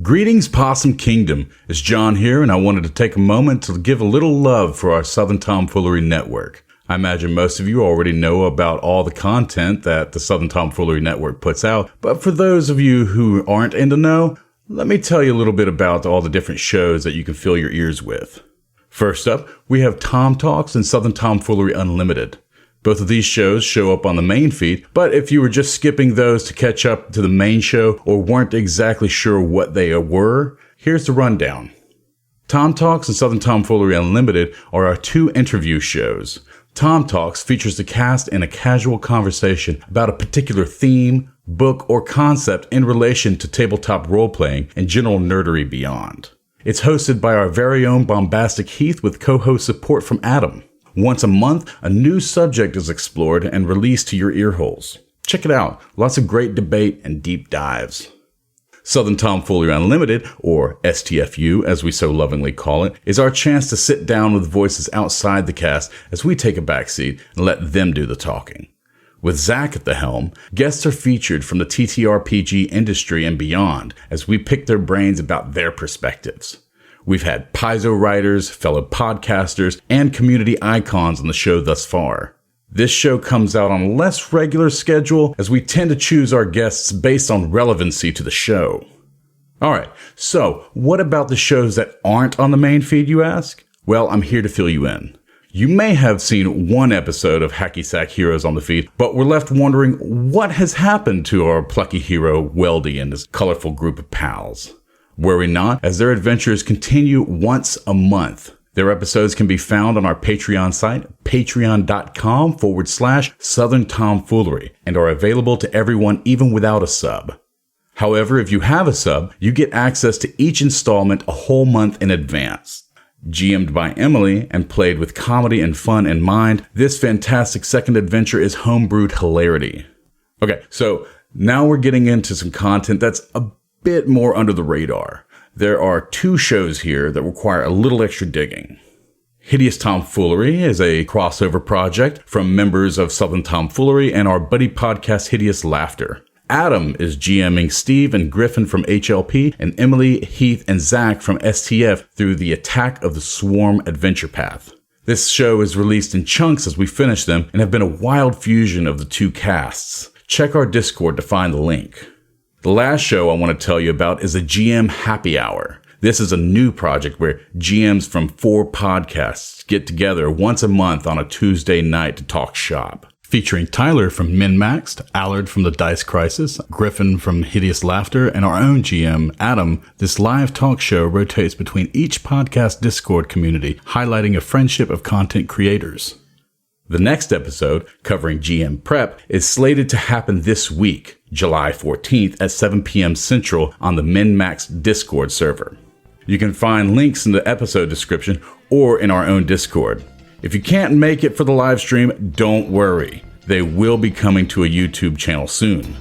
Greetings, Possum Kingdom. It's John here, and I wanted to take a moment to give a little love for our Southern Tomfoolery Network. I imagine most of you already know about all the content that the Southern Tomfoolery Network puts out, but for those of you who aren't in the know, let me tell you a little bit about all the different shows that you can fill your ears with. First up, we have Tom Talks and Southern Tomfoolery Unlimited. Both of these shows show up on the main feed, but if you were just skipping those to catch up to the main show or weren't exactly sure what they were, here's the rundown. Tom Talks and Southern Tomfoolery Unlimited are our two interview shows. Tom Talks features the cast in a casual conversation about a particular theme, book, or concept in relation to tabletop role-playing and general nerdery beyond. It's hosted by our very own Bombastic Heath with co-host support from Adam. Once a month, a new subject is explored and released to your earholes. Check it out. Lots of great debate and deep dives. Southern Tomfoolery Unlimited, or STFU as we so lovingly call it, is our chance to sit down with voices outside the cast as we take a backseat and let them do the talking. With Zach at the helm, guests are featured from the TTRPG industry and beyond as we pick their brains about their perspectives. We've had Paizo writers, fellow podcasters, and community icons on the show thus far. This show comes out on a less regular schedule as we tend to choose our guests based on relevancy to the show. Alright, so what about the shows that aren't on the main feed, you ask? Well, I'm here to fill you in. You may have seen one episode of Hacky Sack Heroes on the feed, but we're left wondering what has happened to our plucky hero, Weldy, and his colorful group of pals. Worry not, as their adventures continue once a month. Their episodes can be found on our Patreon site, patreon.com/Southern Tomfoolery, and are available to everyone even without a sub. However, if you have a sub, you get access to each installment a whole month in advance. GM'd by Emily and played with comedy and fun in mind, this fantastic second adventure is homebrewed hilarity. Okay, so now we're getting into some content that's a bit more under the radar. There are two shows here that require a little extra digging. Hideous Tomfoolery is a crossover project from members of Southern Tomfoolery and our buddy podcast Hideous Laughter. Adam is GMing Steve and Griffin from HLP and Emily, Heath, and Zach from STF through the Attack of the Swarm Adventure Path. This show is released in chunks as we finish them and have been a wild fusion of the two casts. Check our Discord to find the link. The last show I want to tell you about is a GM Happy Hour. This is a new project where GMs from 4 podcasts get together once a month on a Tuesday night to talk shop. Featuring Tyler from MinMaxed, Allard from The Dice Crisis, Griffin from Hideous Laughter, and our own GM, Adam, this live talk show rotates between each podcast Discord community, highlighting a friendship of content creators. The next episode, covering GM Prep, is slated to happen this week, July 14th at 7 p.m. Central on the MinMaxed Discord server. You can find links in the episode description or in our own Discord. If you can't make it for the live stream, don't worry. They will be coming to a YouTube channel soon.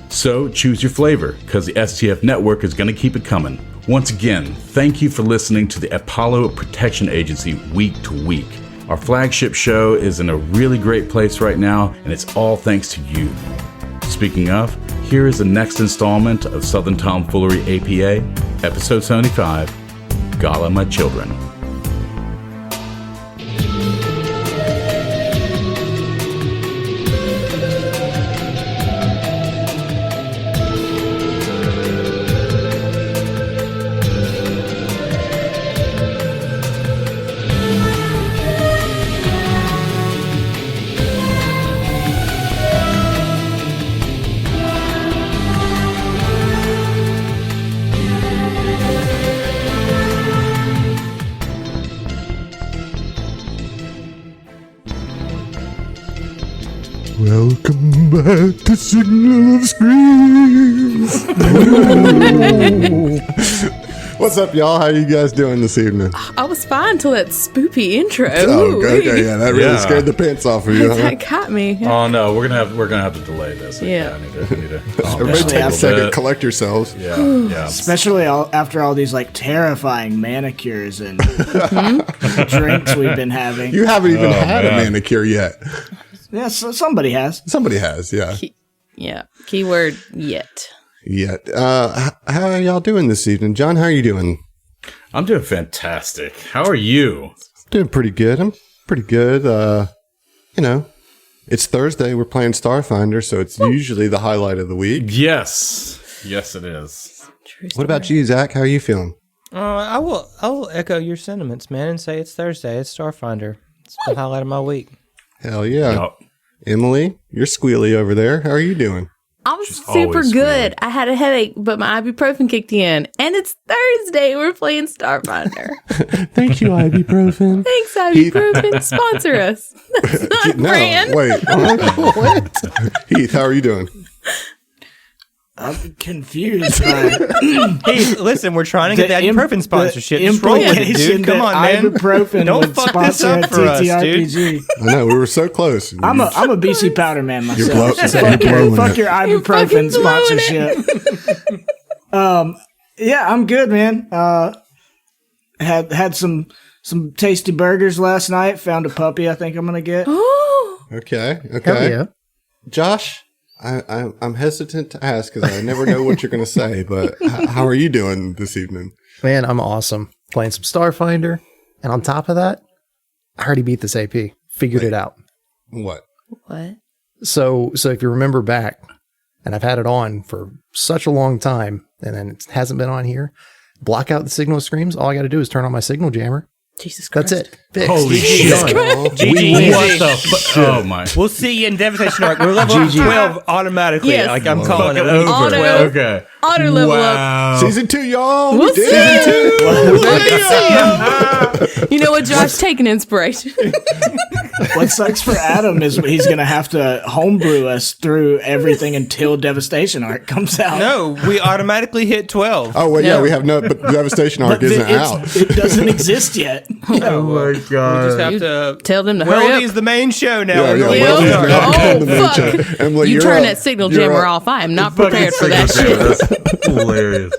So choose your flavor, because the STF network is going to keep it coming. Once again, thank you for listening to the Apollo Protection Agency week to week. Our flagship show is in a really great place right now, and it's all thanks to you. Speaking of, here is the next installment of Southern Tomfoolery APA, episode 75, Gala My Children. Welcome back to Signal of Screams. What's up, y'all? How you guys doing this evening? I was fine till that spoopy intro. Oh, okay, yeah, that really scared the pants off of you. That got me. Oh no, we're gonna have to delay this. Yeah. I need to Everybody take a second, collect yourselves. Yeah. Especially after all these like terrifying manicures and drinks we've been having. You haven't even had a manicure yet. Yeah, so somebody has. Somebody has, yeah. Keyword yet. yet. How are y'all doing this evening? John, how are you doing? I'm doing fantastic. How are you? Doing pretty good. I'm pretty good. You know, it's Thursday. We're playing Starfinder, so it's usually the highlight of the week. Yes. Yes, it is. What about you, Zach? How are you feeling? I will echo your sentiments, man, and say it's Thursday. It's Starfinder. It's the highlight of my week. Hell yeah. Yep. Emily, you're squealy over there. How are you doing? I'm She's super always good. I had a headache, but my ibuprofen kicked in. And it's Thursday. We're playing Starfinder. Thank you, ibuprofen. Thanks, ibuprofen. Sponsor us. That's not brand. Wait. What? Heath, how are you doing? I'm confused by Hey, listen, we're trying to get that ibuprofen sponsorship. the Just roll with it, implication dude. Come on, that man. ibuprofen Don't would fuck this sponsor up a for us, dude. TTRPG. I know, we were so close. I'm a BC powder man myself. You're Fuck your You're fucking ibuprofen blowing sponsorship. Yeah, I'm good, man. Had some tasty burgers last night. Found a puppy I think I'm gonna get. Okay. Hell yeah. Josh, I'm hesitant to ask because I never know what you're going to say, but how are you doing this evening? Man, I'm awesome. Playing some Starfinder. And on top of that, I already beat this AP. Figured it out. What? What? So if you remember back, and I've had it on for such a long time, and then it hasn't been on here, block out the signal screams. All I got to do is turn on my signal jammer. Jesus Christ. That's it. Fixed. Holy Jesus shit. GG. What the fuck? Oh, my. We'll see you in Devastation Arc. We're level up 12 automatically. Yes. Like I'm calling it Over. over. Auto- Okay. Auto level up. Wow. Season 2, y'all. We'll We did see. it. You know what, Josh? Take an inspiration. What sucks for Adam is he's gonna have to homebrew us through everything until Devastation Arc comes out. No, we automatically hit 12. Oh, wait, yeah, No. we have no, but Devastation Arc But isn't out. it doesn't exist yet. Oh, my We God. just have to. Tell them to Well, hurry it up. is the main show now. Yeah, We're yeah, going well, to yeah. start. Oh, The main fuck. show. Emily, You you're turn up. that signal You're jammer up. off. I am not Fucking prepared for that signal shit. jammer. That's hilarious.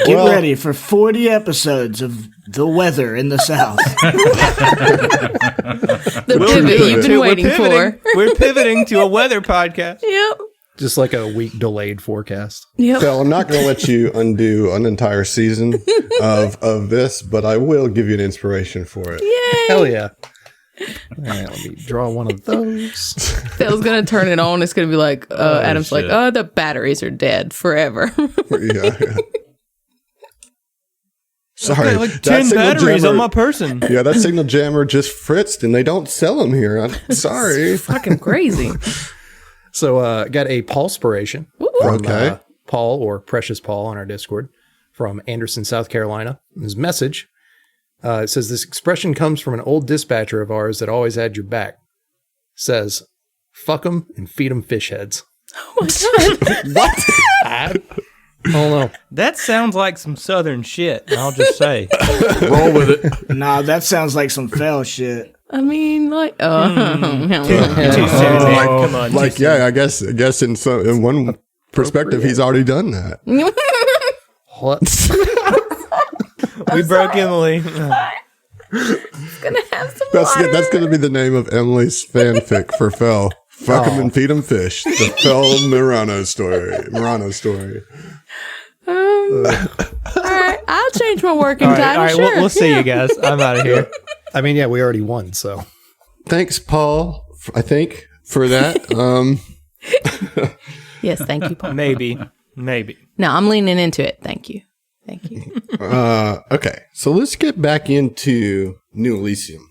Get ready for 40 episodes of the weather in the South. The pivot you've been waiting for. We're pivoting to a weather podcast. Yep. Just like a week delayed forecast. Yep. Phil, I'm not going to let you undo an entire season of this, but I will give you an inspiration for it. Yay. Hell yeah. All right, let me draw one of those. Phil's going to turn it on. It's going to be like, Adam's shit. like, the batteries are dead forever. Yeah. Sorry. Got like that 10 signal batteries jammer- on my person. Yeah, that signal jammer just fritzed, and they don't sell them here. I'm sorry. Fucking crazy. So got a Paulspiration from Okay. Paul, or Precious Paul on our Discord, from Anderson, South Carolina. His message, it says, this expression comes from an old dispatcher of ours that always had your back. Says, fuck 'em and feed 'em fish heads. Oh my God. What? I don't know. That sounds like some southern shit, I'll just say. Roll with it. Nah, that sounds like some fell shit. I mean, like, Too soon, man. Come on. Like, too yeah, I guess in one perspective, he's already done that. What? soon. We broke Emily. gonna have some That's water. that's going to be the name of Emily's fanfic for Fel. Fuck 'em and feed 'em fish. The Fel Murano story. All right, I'll change my working All right, title. all right, Sure. we'll see you guys. I'm out of here. I mean, yeah, we already won, so. Thanks, Paul. I think for that. Yes, thank you, Paul. Maybe. No, I'm leaning into it. Thank you. Thank you. Okay, so let's get back into New Elysium.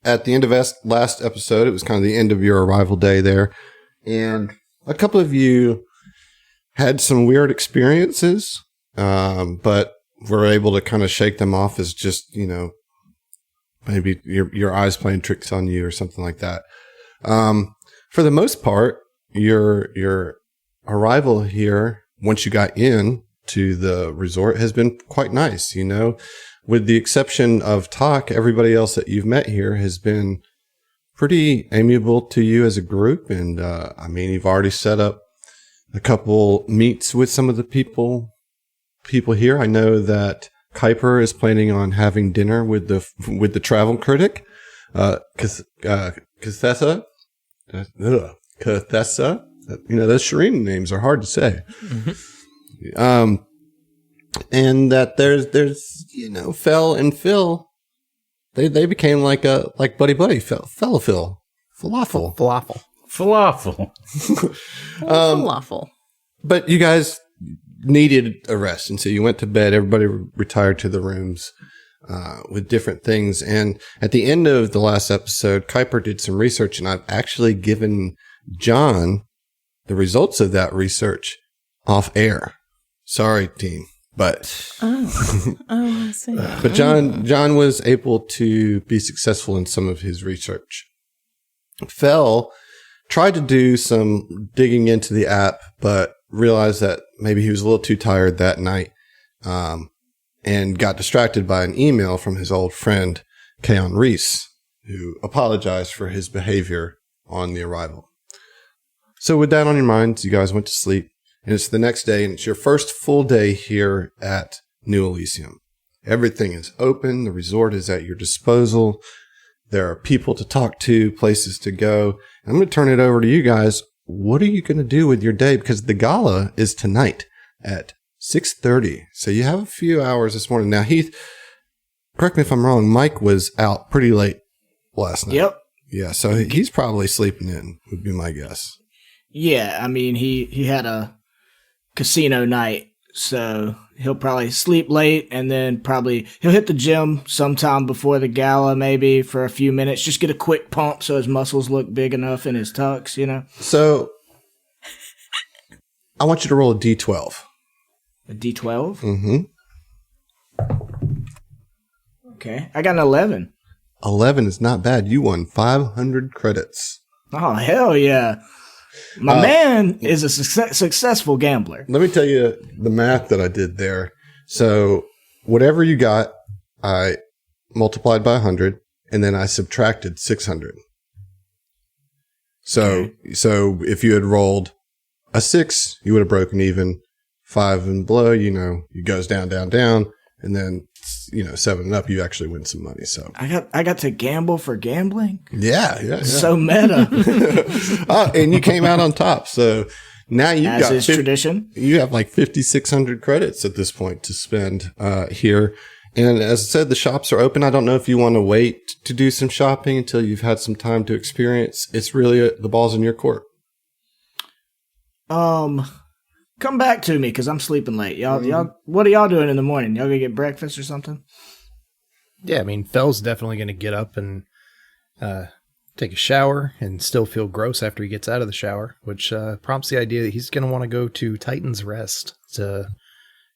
At the end of last episode, it was kind of the end of your arrival day there, and a couple of you had some weird experiences, but were able to kind of shake them off as just, maybe your eyes playing tricks on you or something like that. For the most part, your arrival here, once you got in to the resort, has been quite nice, with the exception of Talk. Everybody else that you've met here has been pretty amiable to you as a group. And, you've already set up a couple meets with some of the people here. I know that Kuiper is planning on having dinner with the travel critic, Cathessa. Those Shireen names are hard to say. And that there's Fel and Phil, they became like buddy fella Phil, falafel. Falafel. But you guys needed a rest, and so you went to bed. Everybody retired to the rooms with different things. And at the end of the last episode, Kuiper did some research, and I've actually given John the results of that research off air. Sorry, team, but I see. but John was able to be successful in some of his research. Fel tried to do some digging into the app, but realized that maybe he was a little too tired that night, and got distracted by an email from his old friend, Kaon Reese, who apologized for his behavior on the arrival. So with that on your minds, you guys went to sleep, and it's the next day, and it's your first full day here at New Elysium. Everything is open. The resort is at your disposal. There are people to talk to, places to go. I'm going to turn it over to you guys. What are you going to do with your day? Because the gala is tonight at 6:30. So you have a few hours this morning. Now, Heath, correct me if I'm wrong, Mike was out pretty late last night. Yep. Yeah, so he's probably sleeping in, would be my guess. Yeah, I mean, he had a casino night, so he'll probably sleep late, and then probably he'll hit the gym sometime before the gala, maybe for a few minutes, just get a quick pump so his muscles look big enough in his tux, So I want you to roll a D12. A D12? Mm-hmm. Okay, I got an 11. 11 is not bad. You won 500 credits. Oh, hell yeah. My man is a successful gambler. Let me tell you the math that I did there. So whatever you got, I multiplied by 100, and then I subtracted 600. So if you had rolled a 6, you would have broken even. 5 and below, it goes down, and then 7 and up, you actually win some money. So I got to gamble for gambling. Yeah. So meta. And you came out on top. So now you've As got is tradition. You have like 5,600 credits at this point to spend here. And as I said, the shops are open. I don't know if you want to wait to do some shopping until you've had some time to experience. It's really the ball's in your court. Come back to me because I'm sleeping late. Y'all, what are y'all doing in the morning? Y'all gonna get breakfast or something? Yeah, I mean, Fel's definitely going to get up and take a shower and still feel gross after he gets out of the shower, which prompts the idea that he's going to want to go to Titan's Rest to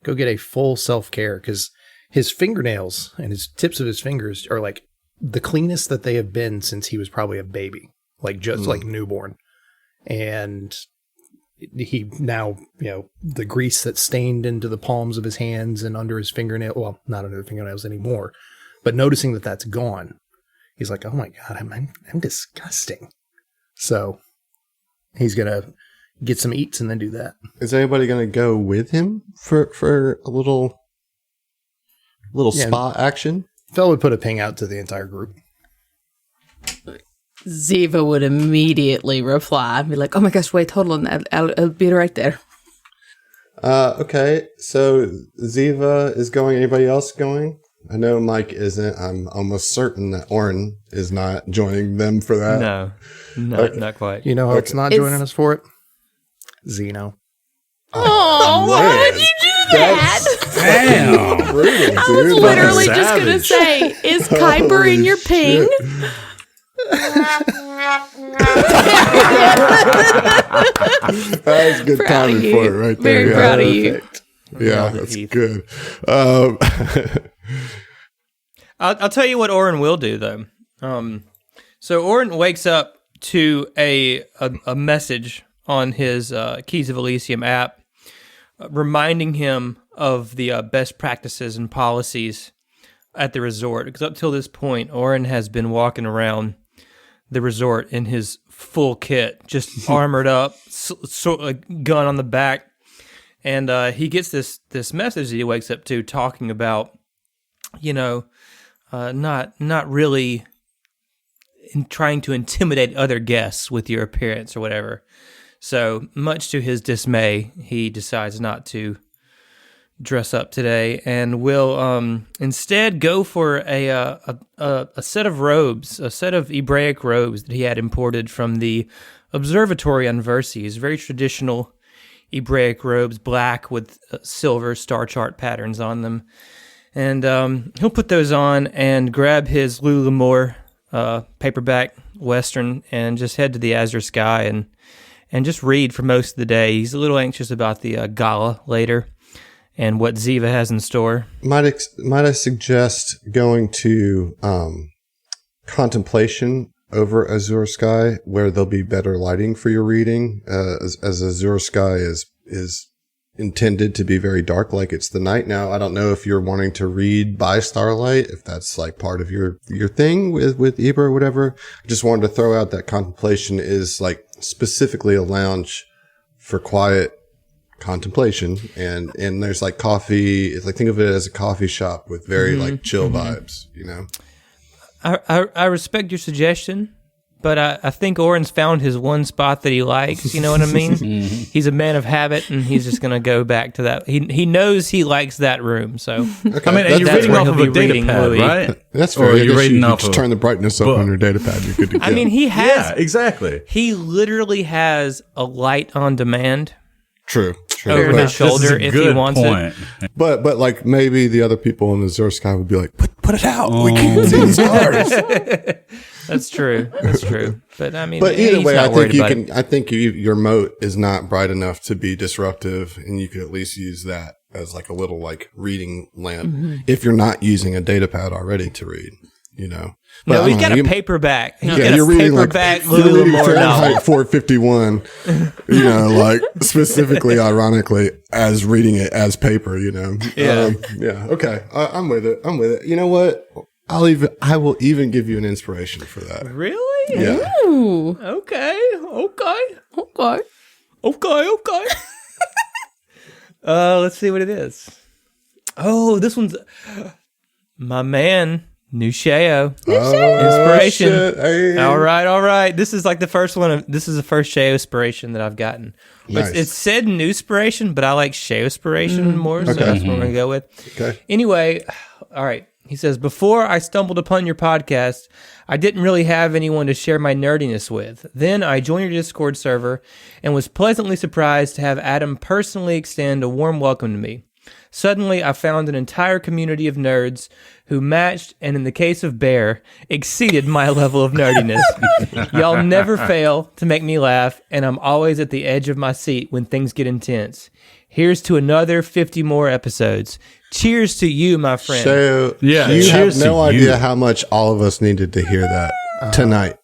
go get a full self-care, because his fingernails and his tips of his fingers are like the cleanest that they have been since he was probably a baby, like just like newborn. And he now, the grease that's stained into the palms of his hands and under his fingernail, well, not under the fingernails anymore, but noticing that that's gone, he's like, oh my God, I'm disgusting. So he's going to get some eats and then do that. Is anybody going to go with him for a little spa action? Fel would put a ping out to the entire group. Ziva would immediately reply and be like, oh my gosh, wait, hold on. I'll be right there. Okay, so Ziva is going. Anybody else going? I know Mike isn't. I'm almost certain that Oren is not joining them for that. No, not quite. You know who's not joining us for it? Zeno. Oh, why would you do that? Damn. Brutal, I was dude. literally just going to say, is Kuiper in your ping? That was good timing for it right there. Very proud of you. Yeah, that's good. I'll tell you what Oren will do, though. So Oren wakes up to a message on his Keys of Elysium app reminding him of the best practices and policies at the resort. Because up till this point, Oren has been walking around the resort in his full kit, just armored up, a gun on the back. And he gets this message that he wakes up to talking about, not really trying to intimidate other guests with your appearance or whatever. So, much to his dismay, he decides not to dress up today and will instead go for a set of robes, a set of Hebraic robes that he had imported from the observatory on Verces. Very traditional Hebraic robes, black with silver star chart patterns on them. And he'll put those on and grab his Lululemore paperback Western and just head to the azure sky and just read for most of the day. He's a little anxious about the Gala later and what Ziva has in store. Might I suggest going to contemplation over azure sky, where there'll be better lighting for your reading, as azure sky is intended to be very dark, like it's the night. Now, I don't know if you're wanting to read by starlight, if that's like part of your thing with Ibra or whatever. I just wanted to throw out that contemplation is like specifically a lounge for quiet contemplation, and there's like coffee. It's like, think of it as a coffee shop with very like chill vibes, you know. I respect your suggestion, but I think Oren's found his one spot that he likes. You know what I mean? He's a man of habit, and he's just going to go back to that. He knows he likes that room. So Okay. I mean, and you're reading off of a data pad, right? That's Or fair. you're reading off just of turn the brightness up book. on your data pad. You're good to go. I mean, he has. Yeah, exactly. He literally has a light on demand true. over This his is shoulder a if he good wants point. it. But like maybe the other people in the Azure Sky would be like, put it out. We can't see the stars. That's true. That's true. But I mean, But either he's way, not I think worried you about can. it. I think your moat is not bright enough to be disruptive, and you could at least use that as like a little like reading lamp if you're not using a data pad already to read. You know, No, I he's don't got know, a paperback. He's Yeah, got you're a reading like paperback you're reading Lululemore novel. Fahrenheit 451. You know, like specifically, ironically, as reading it as paper. You know, Yeah. yeah. Okay, I'm with it. I'm with it. You know what? I will even give you an inspiration for that. Really? Yeah. Ooh. Okay. Okay. Let's see what it is. Oh, this one's my man, Nusheo. Inspiration. Oh, shit. Hey. All right. This is like the first one. This is the first Sheo inspiration that I've gotten. Nice. It's said Newspiration, but I like Sheo inspiration more, so Okay. that's what we're going to go with. Okay. Anyway, all right. He says, before I stumbled upon your podcast, I didn't really have anyone to share my nerdiness with. Then I joined your Discord server and was pleasantly surprised to have Adam personally extend a warm welcome to me. Suddenly, I found an entire community of nerds who matched, and in the case of Bear, exceeded my level of nerdiness. Y'all never fail to make me laugh, and I'm always at the edge of my seat when things get intense. Here's to another 50 more episodes. Cheers to you, my friend. So Yeah, you have cheers to no you. idea how much all of us needed to hear that tonight.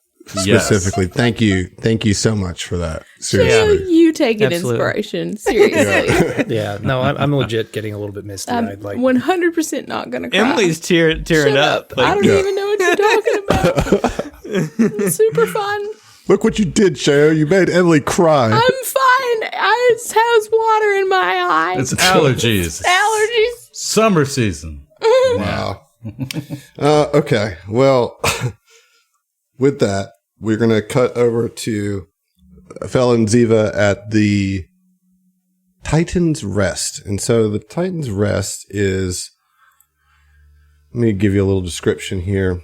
Yes. Specifically, thank you so much for that. Yeah, Seriously, you take an Absolutely. inspiration. Seriously. Yeah, no, I'm legit getting a little bit misty I'm eyed. Like, 100% not going to cry. Emily's tearing Shut up. up. I don't even know what you're talking about. It's super fun. look what you did, Sheo. You made Emily cry. I'm fine. I just has water in my eyes. It's allergies. Allergies. Summer season. Wow. Okay. Well, with that, we're going to cut over to Felon Ziva at the Titan's Rest. And so the Titan's Rest is, let me give you a little description here.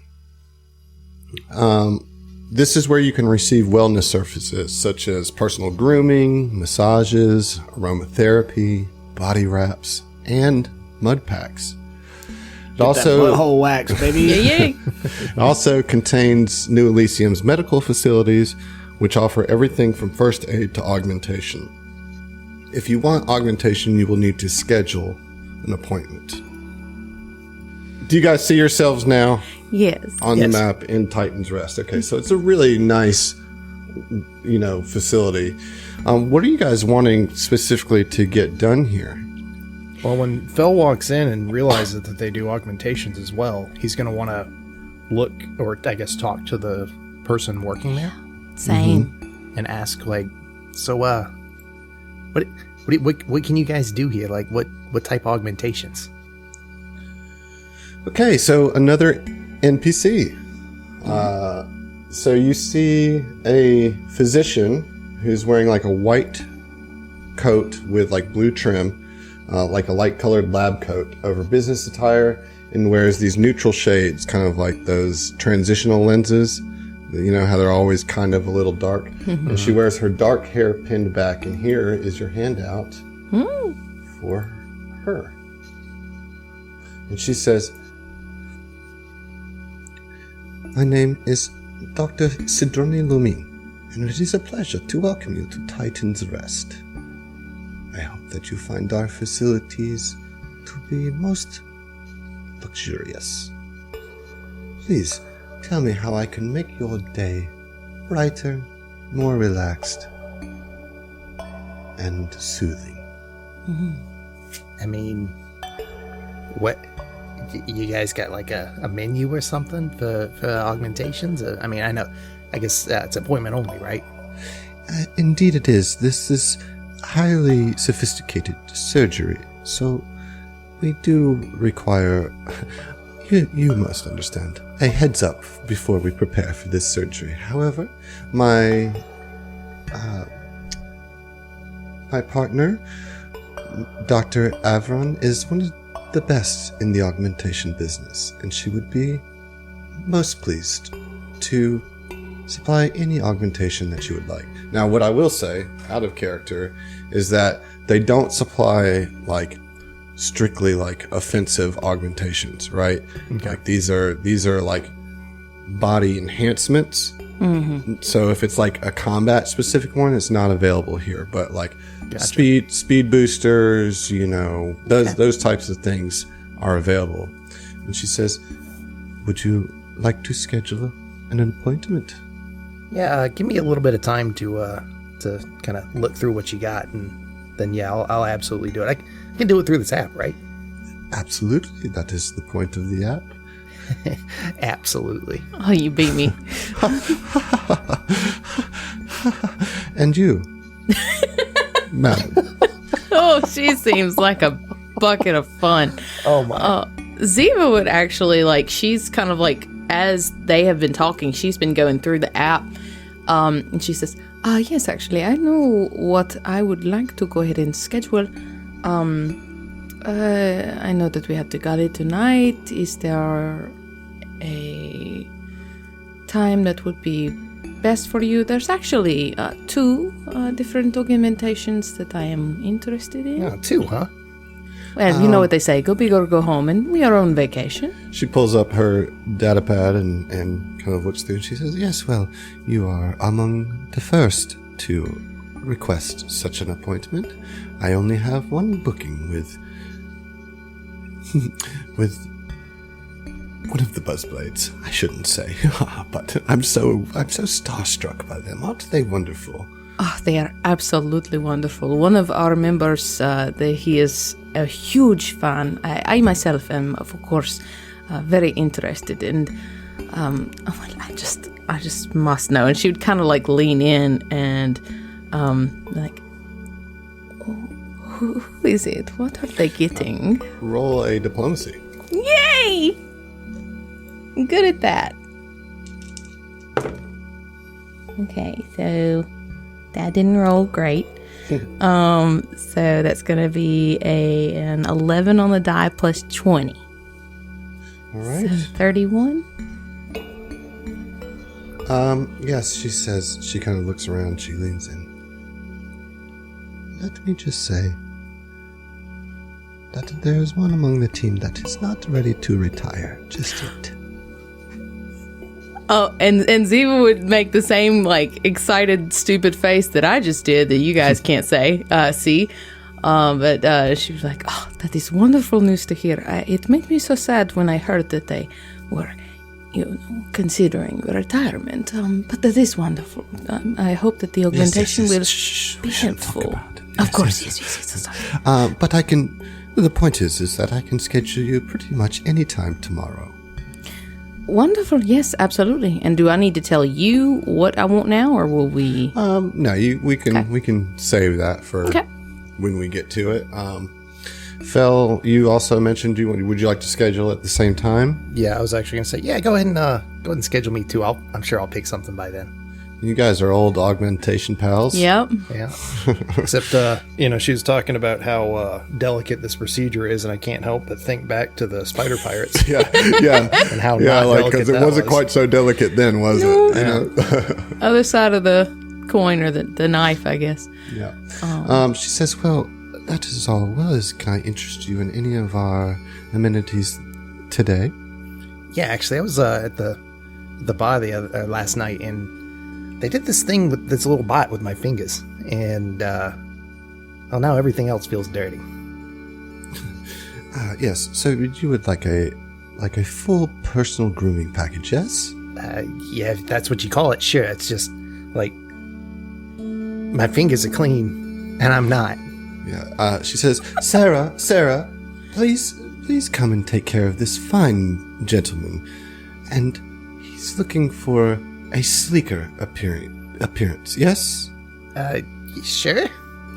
This is where you can receive wellness services such as personal grooming, massages, aromatherapy, body wraps, and mud packs. It also butthole wax, baby. Yeah. It also contains New Elysium's medical facilities, which offer everything from first aid to augmentation. If you want augmentation, you will need to schedule an appointment. Do you guys see yourselves now Yes. on the map in Titan's Rest? Okay, so it's a really nice, facility. What are you guys wanting specifically to get done here? well, when Fel walks in and realizes that they do augmentations as well, he's going to want to look, or I guess talk to the person working there Same. and ask, like, so, what can you guys do here? Like, what type of augmentations? Okay, so another NPC. So you see a physician who's wearing like a white coat with like blue trim, like a light colored lab coat over business attire, and wears these neutral shades, kind of like those transitional lenses. You know how they're always kind of a little dark. And she wears her dark hair pinned back, and here is your handout for her. And she says, "My name is Dr. Sidroni Lumin, and it is a pleasure to welcome you to Titan's Rest. I hope that you find our facilities to be most luxurious. Please tell me how I can make your day brighter, more relaxed, and soothing." I mean, what? You guys got like a menu or something for augmentations? I mean, I guess it's appointment only, right? Indeed it is. This is highly sophisticated surgery, so we do require, you must understand, a heads up before we prepare for this surgery. However, my partner, Dr. Avron, is one of the best in the augmentation business, and she would be most pleased to supply any augmentation that you would like. Now, what I will say, out of character, is that they don't supply like strictly like offensive augmentations, right? Okay. Like these are like body enhancements. So if it's like a combat specific one, it's not available here. But like speed boosters, you know, those types of things are available. And she says, "Would you like to schedule an appointment?" Yeah, give me a little bit of time to kind of look through what you got, and then I'll absolutely do it. I can do it through this app, right? Absolutely, that is the point of the app. Absolutely. Oh, you beat me. And you, madam. Oh, she seems like a bucket of fun. Oh my. Ziva would actually she's kind of as they have been talking, she's been going through the app. And she says, yes, actually, I know what I would like to go ahead and schedule. I know that we have the Gala tonight. Is there a time that would be best for you? There's actually 2 different augmentations that I am interested in. Oh, 2, huh? Well, you know what they say, go big or go home, and we are on vacation. She pulls up her data pad and kind of looks through, and she says, "Yes, well, you are among the first to request such an appointment. I only have one booking with one of the Buzzblades. I shouldn't say, but I'm so starstruck by them. Aren't they wonderful?" Oh, they are absolutely wonderful. One of our members, he is a huge fan. I myself am, of course, very interested, and I just must know. And she would kind of lean in and who is it? What are they getting? Roll a diplomacy. Yay! I'm good at that. Okay, so that didn't roll great. So that's going to be an 11 on the die plus 20. All right. So 31? Yes, she says, she kind of looks around, she leans in. Let me just say that there is one among the team that is not ready to retire just yet. Oh, and Ziva would make the same excited, stupid face that I just did that you guys can't see. But she was like, "Oh, that is wonderful news to hear. It made me so sad when I heard that they were, considering retirement. But that is wonderful. I hope that the augmentation will be helpful." Of course, yes. Sorry. But the point is that I can schedule you pretty much any time tomorrow. Wonderful. Yes, absolutely. And do I need to tell you what I want now, or will we? No, we can save that for when we get to it. Fel, you also mentioned would you like to schedule at the same time? Yeah, I was actually going to say, go ahead and schedule me too. I'm sure I'll pick something by then. You guys are old augmentation pals. Yep. Yeah. Except, she was talking about how delicate this procedure is, and I can't help but think back to the spider pirates. Yeah. And how not delicate because it that wasn't was. quite so delicate then, was it? You know? Other side of the coin, or the knife, I guess. Yeah. She says, well, that is all well. Can I interest you in any of our amenities today? Yeah, actually, I was at the bar last night, and they did this thing with this little bot with my fingers, and now everything else feels dirty. Yes. So you would like a full personal grooming package? Yes. Yeah, if that's what you call it. Sure. It's just like my fingers are clean, and I'm not. Yeah. She says, Sarah, please come and take care of this fine gentleman, and he's looking for a sleeker appearance. Yes. Sure.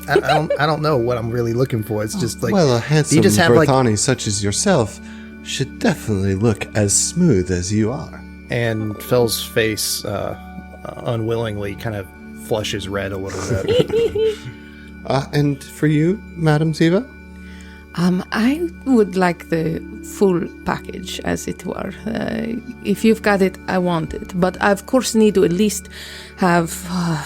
I don't know what I'm really looking for. It's just like, well, a handsome you just have Berthani such as yourself should definitely look as smooth as you are. And Phil's face unwillingly kind of flushes red a little bit. And for you, Madam Ziva? I would like the full package, as it were. If you've got it, I want it. But I, of course, need to at least have, 4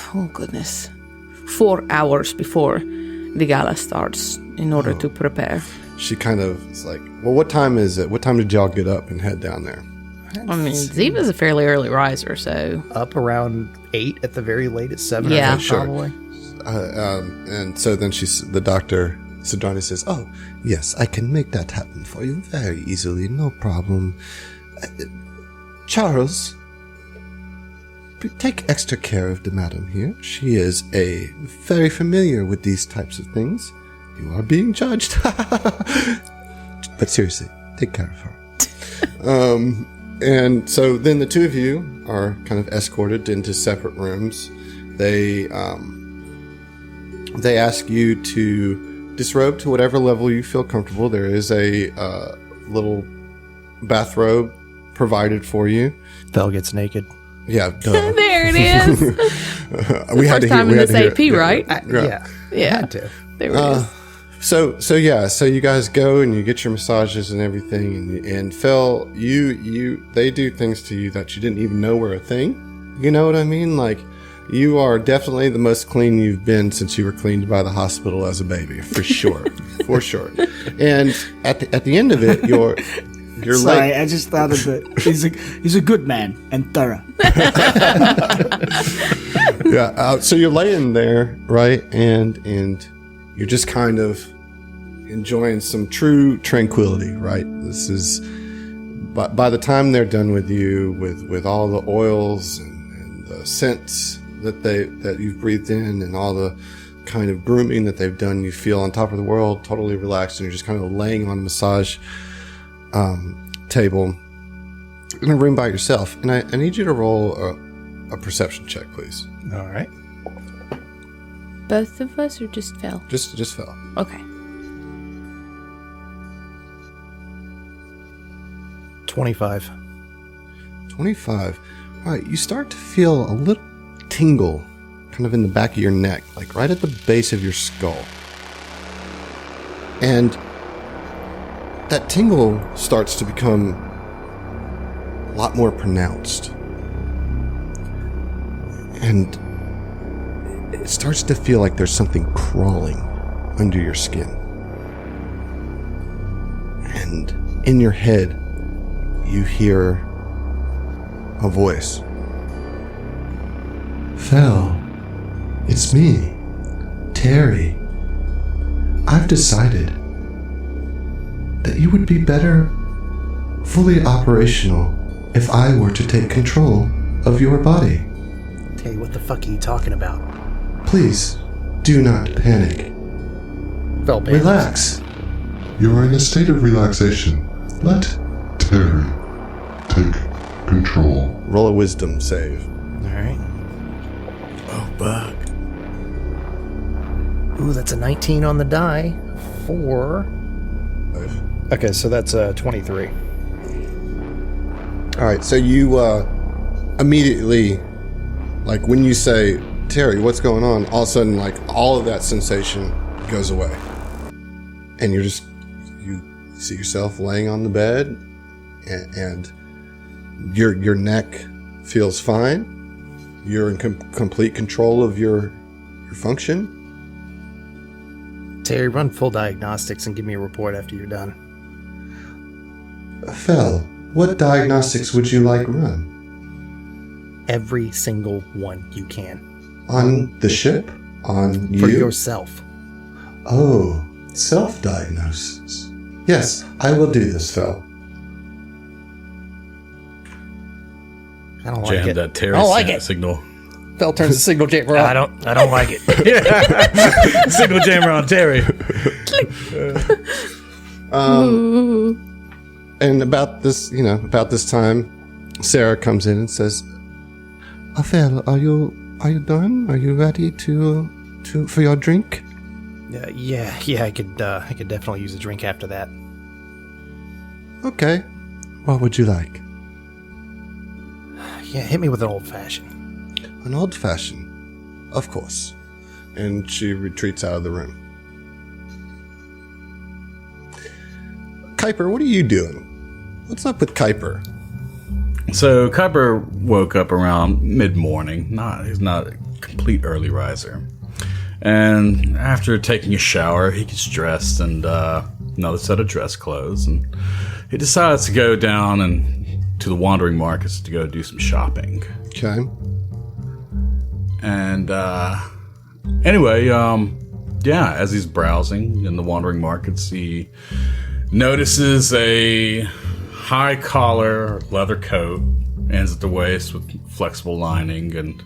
hours before the gala starts in order to prepare. She kind of is like, well, what time is it? What time did y'all get up and head down there? I mean, Ziva's a fairly early riser, so... Up around 8 at the very latest, 7 Yeah. or 8 probably. And so then the doctor, Sidrani says, oh, yes, I can make that happen for you very easily, no problem. Charles, take extra care of the madam here. She is very familiar with these types of things. You are being judged. But seriously, take care of her. And so then the two of you are kind of escorted into separate rooms. They ask you to disrobe to whatever level you feel comfortable. There is a little bathrobe provided for you. Phil gets naked. Yeah, duh. There it is. we had to hear. Time in this AP, right? Yeah. Had to. There it is. So you guys go and you get your massages and everything, and Phil, they do things to you that you didn't even know were a thing. You know what I mean? Like, you are definitely the most clean you've been since you were cleaned by the hospital as a baby, for sure, for sure. And at the end of it, you're Sorry, late. I just thought of it. He's a good man and thorough. Yeah. So you're laying there, right, and you're just kind of enjoying some true tranquility, right? This is by the time they're done with you, with all the oils and the scents that you've breathed in, and all the kind of grooming that they've done, you feel on top of the world, totally relaxed, and you're just kind of laying on a massage table in a room by yourself. And I need you to roll a perception check, please. All right. Both of us, or just Phil? Just fell. Okay. 25. 25. All right, you start to feel a little tingle kind of in the back of your neck, like right at the base of your skull. And that tingle starts to become a lot more pronounced. And it starts to feel like there's something crawling under your skin. And in your head, you hear a voice. Phil, it's me, Terry. I've decided that you would be better fully operational if I were to take control of your body. Hey, what the fuck are you talking about? Please, do not panic. Phil, Relax. You are in a state of relaxation. Let Terry take control. Roll a wisdom save. All right. Oh, bug. Ooh, that's a 19 on the die. 4. Okay, so that's 23. All right, so you immediately like when you say, Terry, what's going on? All of a sudden, like all of that sensation goes away. And you see yourself laying on the bed and your neck feels fine. You're in complete control of your function. Terry, run full diagnostics and give me a report after you're done. Fel, what diagnostics would you like run? Every single one you can. On the ship? On you? For yourself. Oh, self-diagnosis. Yes, I will do this, Fel. I don't like Jam it. that Terry I don't like it. signal. Phil turns the signal jammer off. I don't like it. Signal jammer on Terry. And about this time, Sarah comes in and says, Fel, are you done? Are you ready for your drink? Yeah, I could definitely use a drink after that. Okay. What would you like? Yeah, hit me with an old-fashioned. An old-fashioned? Of course. And she retreats out of the room. Kuiper, what are you doing? What's up with Kuiper? So Kuiper woke up around mid-morning. He's not a complete early riser. And after taking a shower, he gets dressed and another set of dress clothes. And he decides to go down and to the wandering markets to go do some shopping. Okay. And anyway, as he's browsing in the wandering markets, he notices a high collar leather coat, ends at the waist with flexible lining, and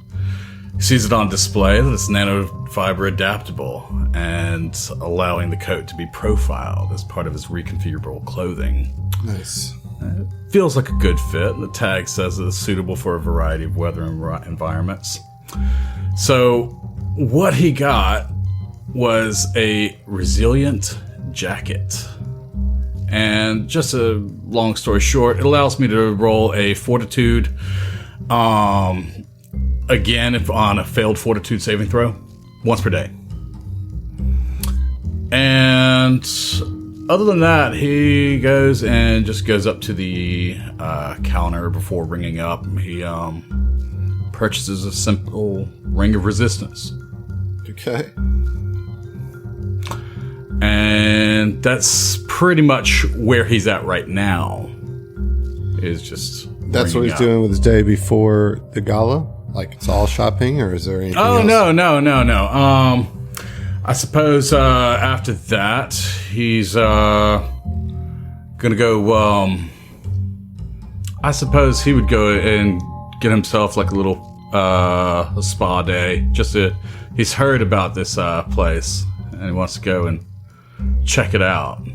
sees it on display that it's nanofiber adaptable and allowing the coat to be profiled as part of his reconfigurable clothing. Nice. It feels like a good fit. The tag says it's suitable for a variety of weather environments. So what he got was a resilient jacket. And just a long story short, it allows me to roll a fortitude, again, if on a failed fortitude saving throw, once per day. And other than that, he goes up to the counter before ringing up. He purchases a simple ring of resistance. Okay. And that's pretty much where he's at right now. Is just That's what he's doing with his day before the gala? Like it's all shopping, or is there anything else? No. I suppose after that, he's gonna go. I suppose he would go and get himself like a little a spa day. He's heard about this place and he wants to go and check it out.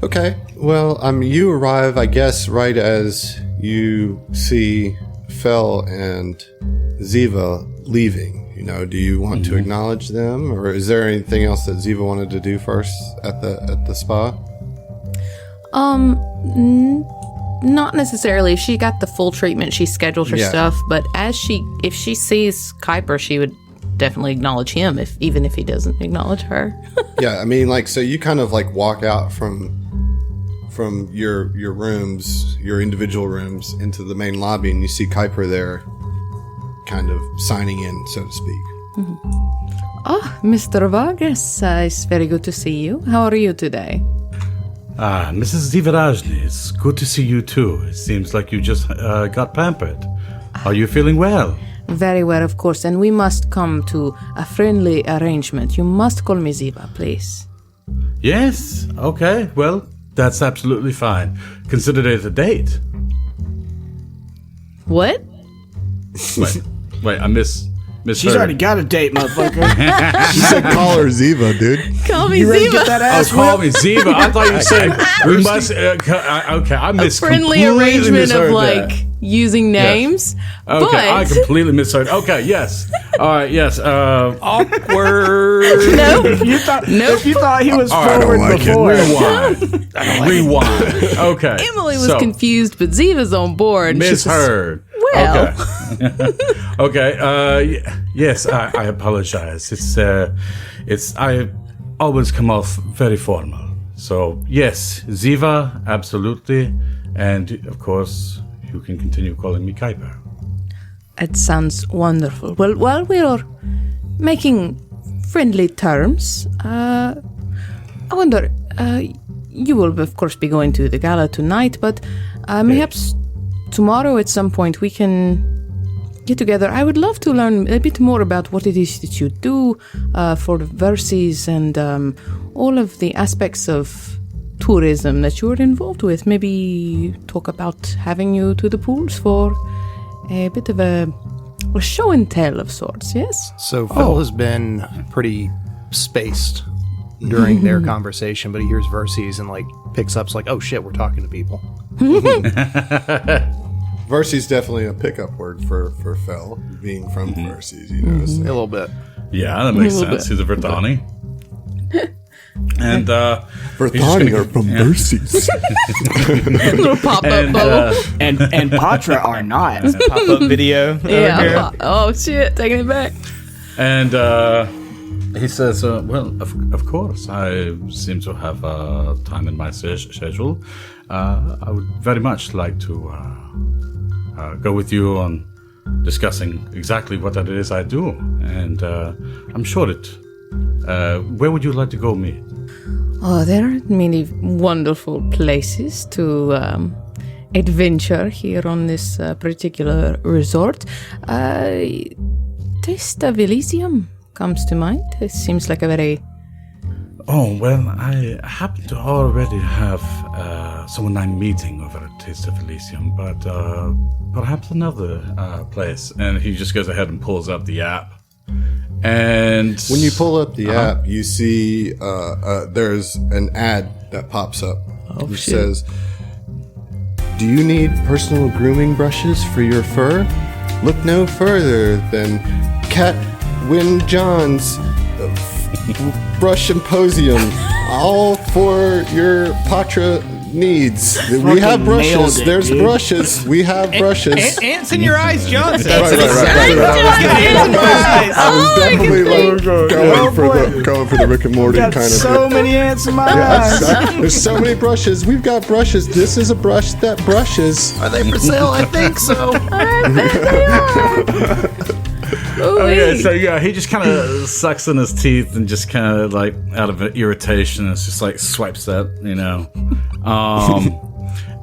Okay. Well, you arrive, I guess, right as you see Fel and Ziva leaving. Do you want to acknowledge them, or is there anything else that Ziva wanted to do first at the spa? Not necessarily. If she got the full treatment, she scheduled her stuff. But if she sees Kuiper, she would definitely acknowledge him, even if he doesn't acknowledge her. Yeah, so you kind of like walk out from your rooms, your individual rooms, into the main lobby, and you see Kuiper there, kind of signing in, so to speak. Mm-hmm. Oh, Mr. Vargas, it's very good to see you. How are you today? Mrs. Zivarajni, it's good to see you too. It seems like you just got pampered. Are you feeling well? Very well, of course, and we must come to a friendly arrangement. You must call me Ziva, please. Yes? Okay, well, that's absolutely fine. Consider it a date. What? Wait, I misheard. She's already got a date, motherfucker. She said call her Ziva, dude. Call me You ready to Ziva. get that ass Call me Ziva. I thought you said we must. Okay, I A friendly arrangement of using names. Okay, but I completely misheard. Okay, yes. All right, yes. Awkward. nope. If you thought he was I don't forward like it. before. Rewind. Okay. Emily was confused, but Ziva's on board. Misheard. Well, Okay. Yes, I apologize. It's I always come off very formal. So yes, Ziva, absolutely, and of course you can continue calling me Kuiper. it sounds wonderful. Well, while we are making friendly terms, I wonder, you will of course be going to the gala tonight, but perhaps tomorrow at some point we can get together. I would love to learn a bit more about what it is that you do for the verses and all of the aspects of tourism that you're involved with. Maybe talk about having you to the pools for a bit of a show and tell of sorts, yes? So Phil has been pretty spaced during their conversation, but he hears Verses and like picks up, like, oh shit, we're talking to people. Verses definitely a pickup word for Fel, being from Verses, you know. A little bit. Yeah, that makes sense. He's a Vertani. And Vertani are from Verses. Little pop-up bubble. And Patra are not. Pop-up video. Yeah. Oh, shit. Taking it back. And he says, well, of course, I seem to have time in my schedule. I would very much like to go with you on discussing exactly what that is I do. And I'm sure where would you like to go meet? Oh, there are many wonderful places to adventure here on this particular resort. Taste of Elysium comes to mind. It seems like a very... Oh, well, I happen to already have someone I'm meeting over at Taste of Elysium, but perhaps another place. And he just goes ahead and pulls up the app. And when you pull up the app, you see there's an ad that pops up. Which says, do you need personal grooming brushes for your fur? Look no further than Cat Win John's Brush Symposium. All for your Patra needs. We have brushes. There's brushes. We have brushes. Ants in your eyes, Johnson. Right. I was definitely going for the Rick and Morty kind of. So many ants in my eyes. There's so many brushes. We've got brushes. This is a brush that brushes. Are they for sale? I think so. Okay, so yeah, he just kind of sucks in his teeth and just kind of like out of irritation, it's just like swipes that, you know.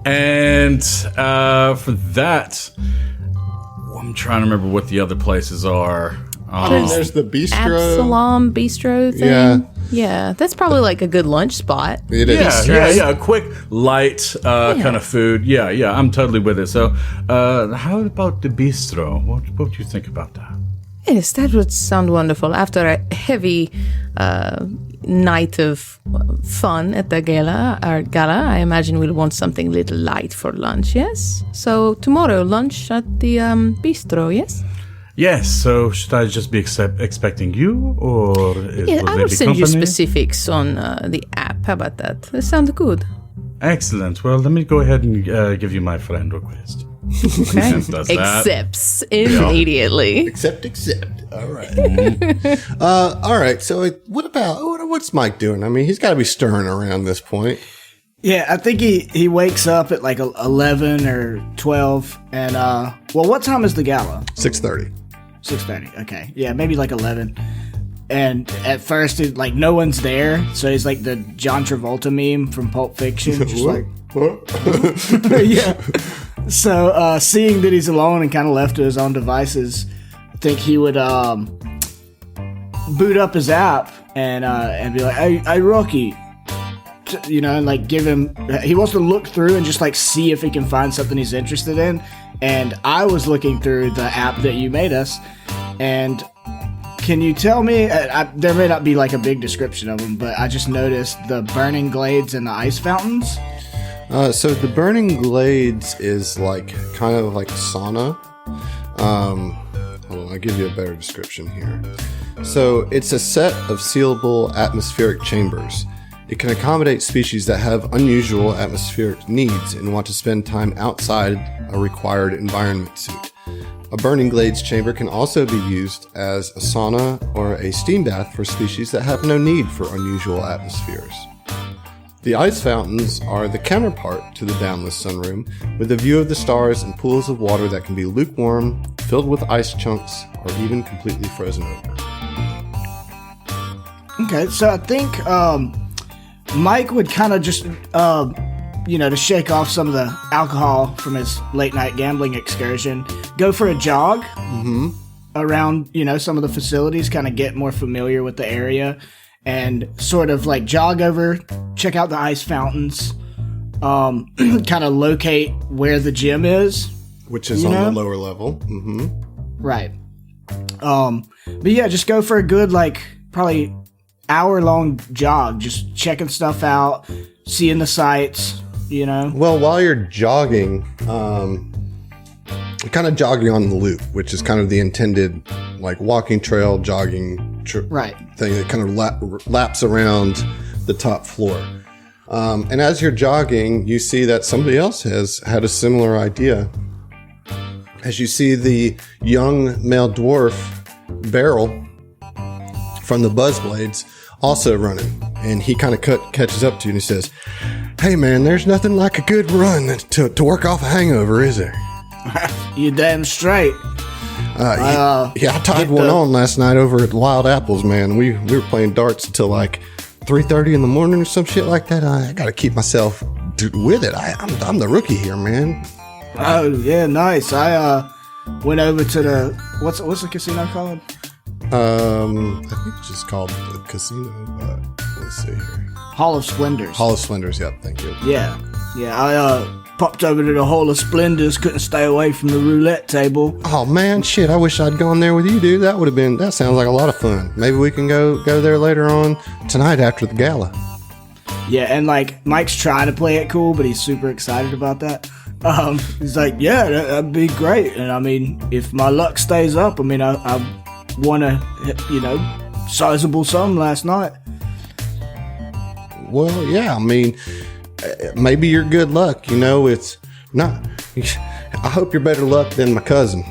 And for that, I'm trying to remember what the other places are. There's the bistro. Absalom Bistro thing. Yeah, that's probably like a good lunch spot. It is. Yeah, quick, light kind of food. Yeah, I'm totally with it. So, how about the bistro? What do you think about that? Yes, that would sound wonderful. After a heavy night of fun at the gala, I imagine we'll want something a little light for lunch, yes? So tomorrow, lunch at the bistro, yes? Yes, so should I just be expecting you, or Yeah, I will send you specifics on the app. How about that? That sounds good. Excellent. Well, let me go ahead and give you my friend request. Okay. Accepts immediately. Accept. All right. All right. So what's Mike doing? I mean, he's got to be stirring around this point. Yeah, I think he wakes up at like 11 or 12. And, what time is the gala? 6:30. 6:30. Okay. Yeah, maybe like 11. And at first, no one's there. So he's like the John Travolta meme from Pulp Fiction. Just like, yeah. So, seeing that he's alone and kind of left to his own devices, I think he would boot up his app and be like, "Hey, Rocky," and like give him. He wants to look through and just like see if he can find something he's interested in. And I was looking through the app that you made us, and can you tell me? There may not be like a big description of them, but I just noticed the burning glades and the ice fountains. So the Burning Glades is like kind of like a sauna. Hold on, I'll give you a better description here. So it's a set of sealable atmospheric chambers, It can accommodate species that have unusual atmospheric needs and want to spend time outside a required environment suit. A burning glades chamber can also be used as a sauna or a steam bath for species that have no need for unusual atmospheres. The ice fountains are the counterpart to the downless sunroom, with a view of the stars and pools of water that can be lukewarm, filled with ice chunks, or even completely frozen over. Okay, so I think Mike would kind of just, to shake off some of the alcohol from his late night gambling excursion, go for a jog around, some of the facilities, kind of get more familiar with the area, and sort of like jog over, check out the ice fountains, kind of locate where the gym is. Which is on the lower level. Mm-hmm. Right. But yeah, just go for a good, probably hour-long jog, just checking stuff out, seeing the sights, Well, while you're jogging, you're kind of jogging on the loop, which is kind of the intended, walking trail, jogging right thing that kind of laps around the top floor. And as you're jogging, you see that somebody else has had a similar idea. As you see the young male dwarf, Beryl, from the Buzzblades, also running. And he kind of catches up to you and he says, "Hey man, there's nothing like a good run to work off a hangover, is there?" You damn straight. I tied one on last night over at Wild Apples, man. We were playing darts until 3:30 in the morning or some shit like that. I got to keep myself with it. I'm the rookie here, man. Oh yeah, nice. I went over to the what's the casino called? I think it's just called the casino. But let's see here. Hall of Splendors. Hall of Splendors. Yep. Thank you. Yeah. I popped over to the Hall of Splendors. Couldn't stay away from the roulette table. Oh man, shit! I wish I'd gone there with you, dude. That sounds like a lot of fun. Maybe we can go there later on tonight after the gala. Yeah, and Mike's trying to play it cool, but he's super excited about that. He's like, yeah, that'd be great. And I mean, if my luck stays up, I won a, sizable sum last night. Well, yeah, maybe you're good luck. It's not. I hope you're better luck than my cousin.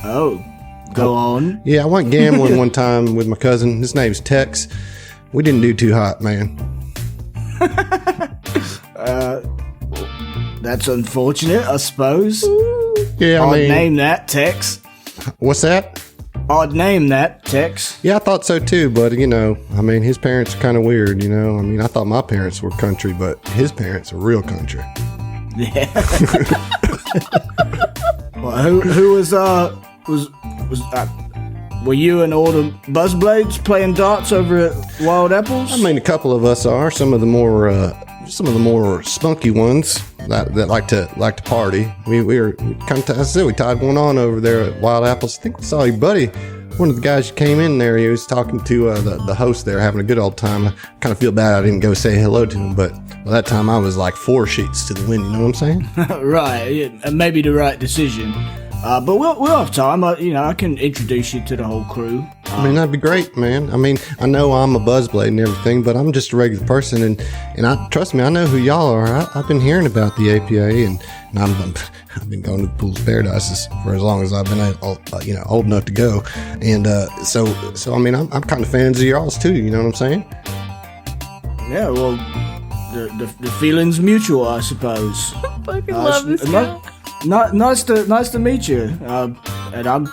Oh, go on. Yeah, I went gambling one time with my cousin. His name's Tex. We didn't do too hot, man. That's unfortunate, I suppose. Yeah, Odd name that, Tex. What's that? Odd name that, Tex. Yeah, I thought so too, but his parents are kind of weird, I thought my parents were country, but his parents are real country. Yeah. Well, who was were you and all the Buzzblades playing darts over at Wild Apples? A couple of us are. Some of the more spunky ones that like to party. We were kind of, I said, we tied one on over there at Wild Apples. I think we saw your buddy, one of the guys who came in there. He was talking to the host there, having a good old time. I kind of feel bad I didn't go say hello to him, but by that time I was 4 sheets to the wind. You know what I'm saying? Right, yeah, maybe the right decision. But we'll have time. I can introduce you to the whole crew. That'd be great, man. I know I'm a Buzzblade and everything, but I'm just a regular person, and trust me, I know who y'all are. I've been hearing about the APA, and I've been going to the Pools Paradises for as long as I've been, old enough to go, and so I'm kind of fans of y'all's too. You know what I'm saying? Yeah, well, the feeling's mutual, I suppose. I fucking love this guy. Nice to meet you. And I'm,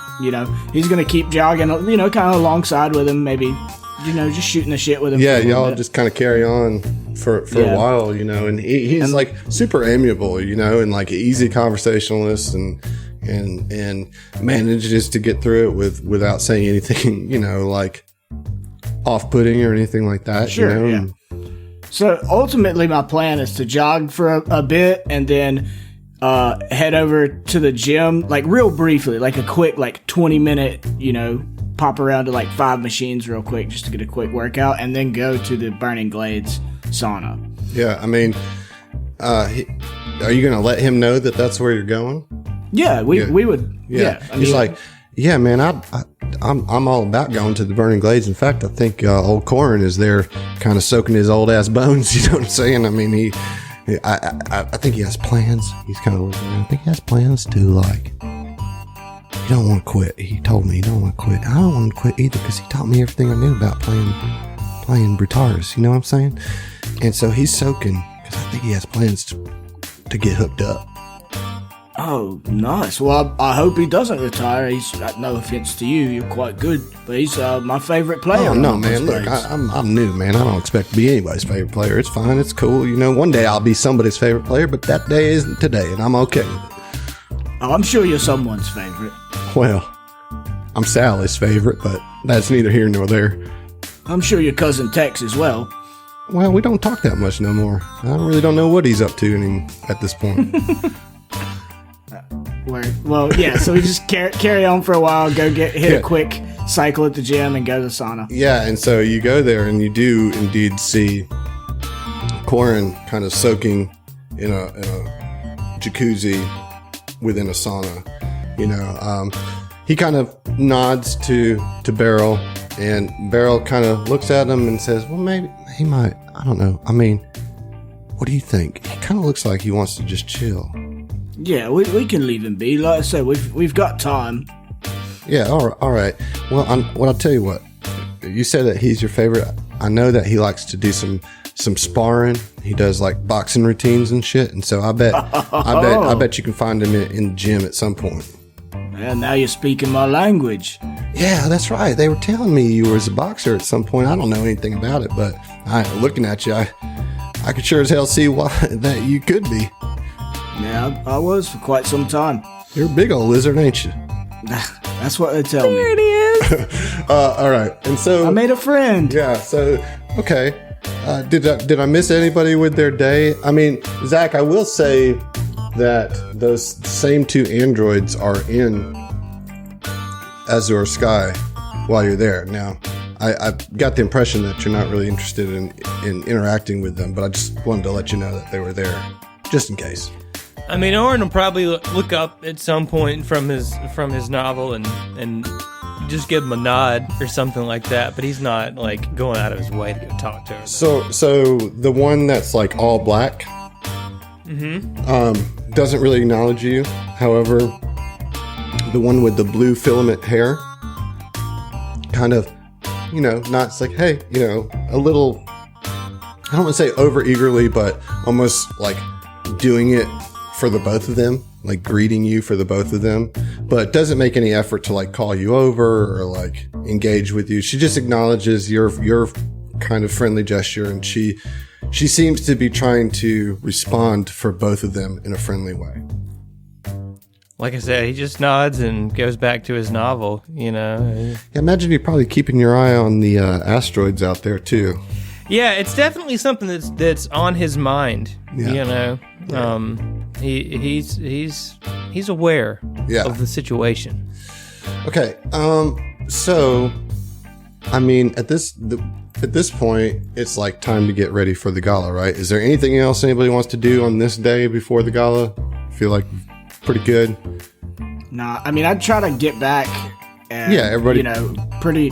he's gonna keep jogging, kind of alongside with him, maybe, just shooting the shit with him. Yeah, y'all just kind of carry on for a while, and he's super amiable, and easy conversationalist, and manages to get through it without saying anything, off-putting or anything like that. Sure. Yeah. So ultimately, my plan is to jog for a bit and then head over to the gym, real briefly, a quick 20-minute, pop around to 5 machines real quick just to get a quick workout, and then go to the Burning Glades sauna. Yeah, are you gonna let him know that that's where you're going? Yeah, we would. Yeah, he's yeah, man, I'm all about going to the Burning Glades. In fact, I think old Corin is there kind of soaking his old ass bones. You know what I'm saying? I mean, I think he has plans. He's kind of looking around. I think he has plans to, like, he don't want to quit. He told me he don't want to quit. I don't want to quit either because he taught me everything I knew about playing guitars. You know what I'm saying? And so he's soaking because I think he has plans to get hooked up. Oh, nice. Well, I hope he doesn't retire. He's, no offense to you, you're quite good, but he's my favorite player. Oh, no, man. Look, I'm new, man. I don't expect to be anybody's favorite player. It's fine. It's cool. You know, one day I'll be somebody's favorite player, but that day isn't today, and I'm okay with it. Oh, I'm sure you're someone's favorite. Well, I'm Sally's favorite, but that's neither here nor there. I'm sure your cousin Tex as well. Well, we don't talk that much no more. I really don't know what he's up to at this point. Well, yeah, so we just carry on for a while, hit a quick cycle at the gym and go to the sauna. Yeah, and so you go there and you do indeed see Corin kind of soaking in a jacuzzi within a sauna. You know, he kind of nods to Beryl, and Beryl kind of looks at him and says, well, maybe he might, I don't know. I mean, what do you think? He kind of looks like he wants to just chill. Yeah, we can leave him be. Like I said, we've got time. Yeah, all right. Well, I'll tell you what. You said that he's your favorite. I know that he likes to do some sparring. He does like boxing routines and shit. And so I bet you can find him in the gym at some point. Yeah, now you're speaking my language. Yeah, that's right. They were telling me you were a boxer at some point. I don't know anything about it, but looking at you, I could sure as hell see why that you could be. Yeah, I was for quite some time. You're a big old lizard, ain't you? That's what they tell me. There it is. All right, and so I made a friend. Yeah. So okay, did I miss anybody with their day? I mean, Zach, I will say that those same two androids are in Azure Sky while you're there. Now, I got the impression that you're not really interested in interacting with them, but I just wanted to let you know that they were there, just in case. I mean, Oren will probably look up at some point from his novel and just give him a nod or something like that, but he's not like going out of his way to go talk to her. So the one that's like all black, doesn't really acknowledge you. However, the one with the blue filament hair, kind of, you know, nods like, hey, you know, a little, I don't want to say over eagerly, but almost like doing it for the both of them, like greeting you for the both of them, but doesn't make any effort to like call you over or like engage with you. She just acknowledges your kind of friendly gesture, and she seems to be trying to respond for both of them in a friendly way. Like I said, he just nods and goes back to his novel, you know. Yeah, imagine you're probably keeping your eye on the asteroids out there too. Yeah, it's definitely something that's on his mind. Yeah. You know, he's aware of the situation. Okay, so I mean, at this point, it's like time to get ready for the gala, right? Is there anything else anybody wants to do on this day before the gala? I feel like pretty good. Nah, I mean, I'd try to get back. And, yeah, everybody. You know, pretty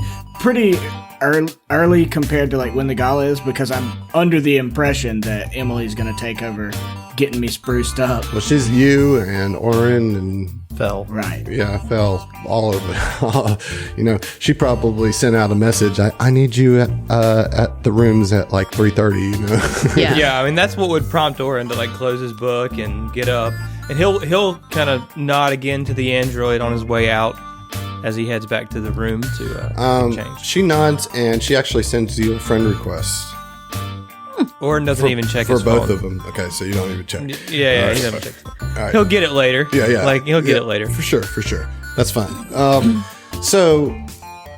early compared to like when the gala is, because I'm under the impression that Emily's gonna take over getting me spruced up. Well, she's you and Oren and Fell. Right. Yeah, Fell all over. You know, she probably sent out a message. I need you at the rooms at like 3:30. You know. Yeah. Yeah, I mean that's what would prompt Oren to like close his book and get up, and he'll kind of nod again to the android on his way out as he heads back to the room to change. She nods and she actually sends you a friend request. Oren doesn't even check his phone. For both phone. of them. Okay, so you don't even check. Yeah, he doesn't check his phone. Right. He'll get it later. Yeah. Like, he'll get it later. For sure. That's fine. So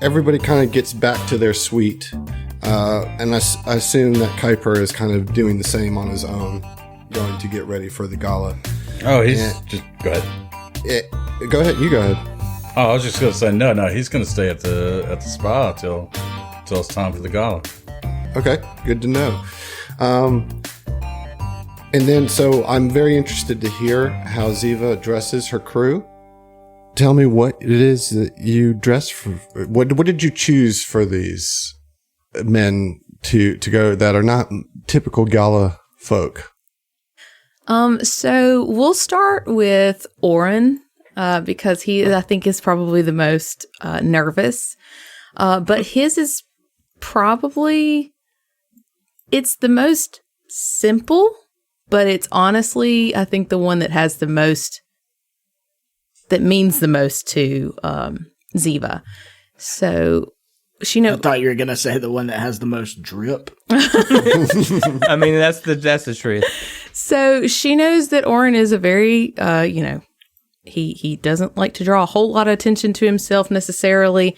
everybody kind of gets back to their suite. And I assume that Kuiper is kind of doing the same on his own, going to get ready for the gala. Oh, just go ahead. Go ahead. You go ahead. Oh, I was just gonna say no. He's gonna stay at the spa till it's time for the gala. Okay, good to know. And then, so I'm very interested to hear how Ziva addresses her crew. tell me what it is that you dress for. What did you choose for these men to go that are not typical Gala folk? So we'll start with Oren, because he, I think, is probably the most nervous. But his is probably, it's the most simple, but it's honestly, I think, the one that has the most, that means the most to Ziva. So she knows. I thought you were gonna say the one that has the most drip. I mean, that's the truth. So she knows that Oren is a very, he doesn't like to draw a whole lot of attention to himself necessarily.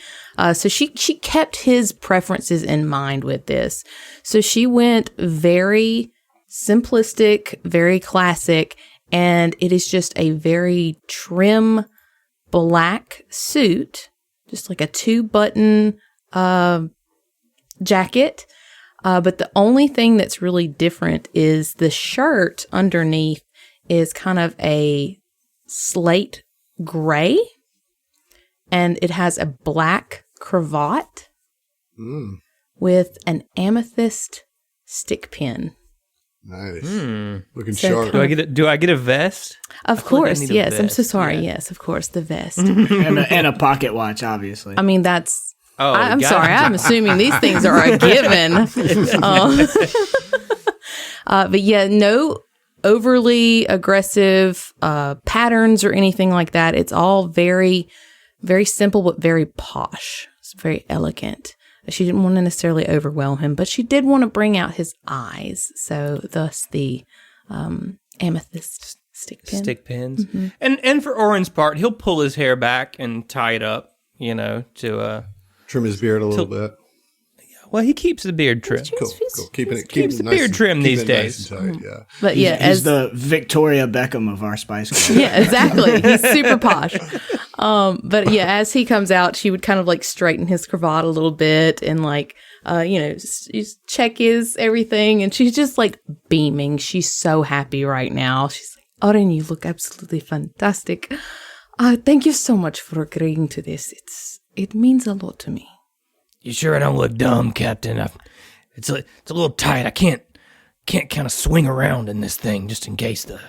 So she kept his preferences in mind with this. So she went very simplistic, very classic, and it is just a very trim black suit, just like a 2-button jacket. But the only thing that's really different is the shirt underneath is kind of a slate gray, and it has a black cravat with an amethyst stick pin. Nice. Looking So sharp. Do I get a vest? Of feel like I course, need a yes. I'm so vest, sorry. yeah. Yes, of course, the vest. and a pocket watch, obviously. I mean, that's. Oh, I'm gotcha. sorry. I'm assuming these things are a given. But yeah, no overly aggressive patterns or anything like that. It's all very, very simple, but very posh. It's very elegant. She didn't want to necessarily overwhelm him, but she did want to bring out his eyes. So thus the amethyst stick pin. Stick pins. And for Oren's part, he'll pull his hair back and tie it up, to Trim his beard a little bit. well, he keeps the beard trim. Cool. Keeping it keeps the nice beard and- trim keeping these it days. Nice and tight, yeah. But yeah, He's the Victoria Beckham of our Spice Girls. yeah, exactly. He's super posh. But yeah, as he comes out, she would kind of like straighten his cravat a little bit and like, just check his everything. And she's just like beaming. She's so happy right now. She's like, Oren, you look absolutely fantastic. Thank you so much for agreeing to this. It means a lot to me. You sure I don't look dumb, Captain? It's a little tight. I can't kind of swing around in this thing just in case the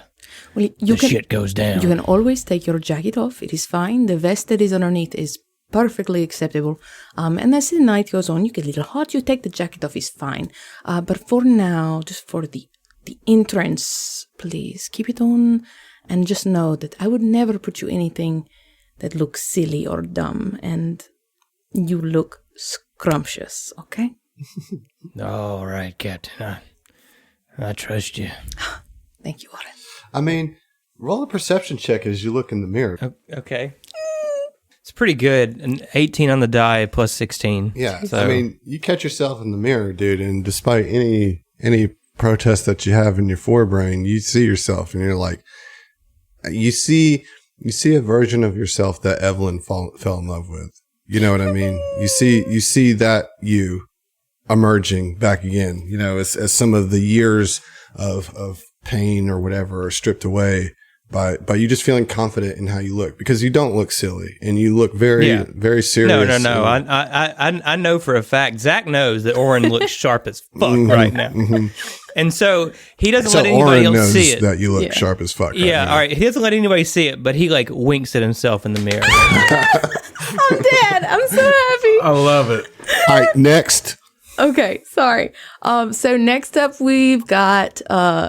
shit goes down. You can always take your jacket off. It is fine. The vest that is underneath is perfectly acceptable. And as the night goes on, you get a little hot. You take the jacket off is fine. But for now, just for the entrance, please keep it on. And just know that I would never put you anything that looks silly or dumb. And you look scrumptious, okay? All right, Captain. I trust you. Thank you, Oren. I mean, roll a perception check as you look in the mirror. Okay. It's pretty good. An 18 on the die plus 16. Yeah, So, I mean, you catch yourself in the mirror, dude, and despite any protest that you have in your forebrain, you see yourself, and you're like, you see a version of yourself that Evelyn fell in love with. You know what I mean? You see that you emerging back again. As some of the years of pain or whatever are stripped away by you just feeling confident in how you look, because you don't look silly and you look very, very serious. No. I know for a fact. Zach knows that Oren looks sharp as fuck right now. And so he doesn't let anybody Oren else see knows it. that you look sharp as fuck. Yeah, all right. He doesn't let anybody see it, but he like winks at himself in the mirror. I'm dead. I'm so happy. I love it. All right, next. Okay, sorry. So next up we've got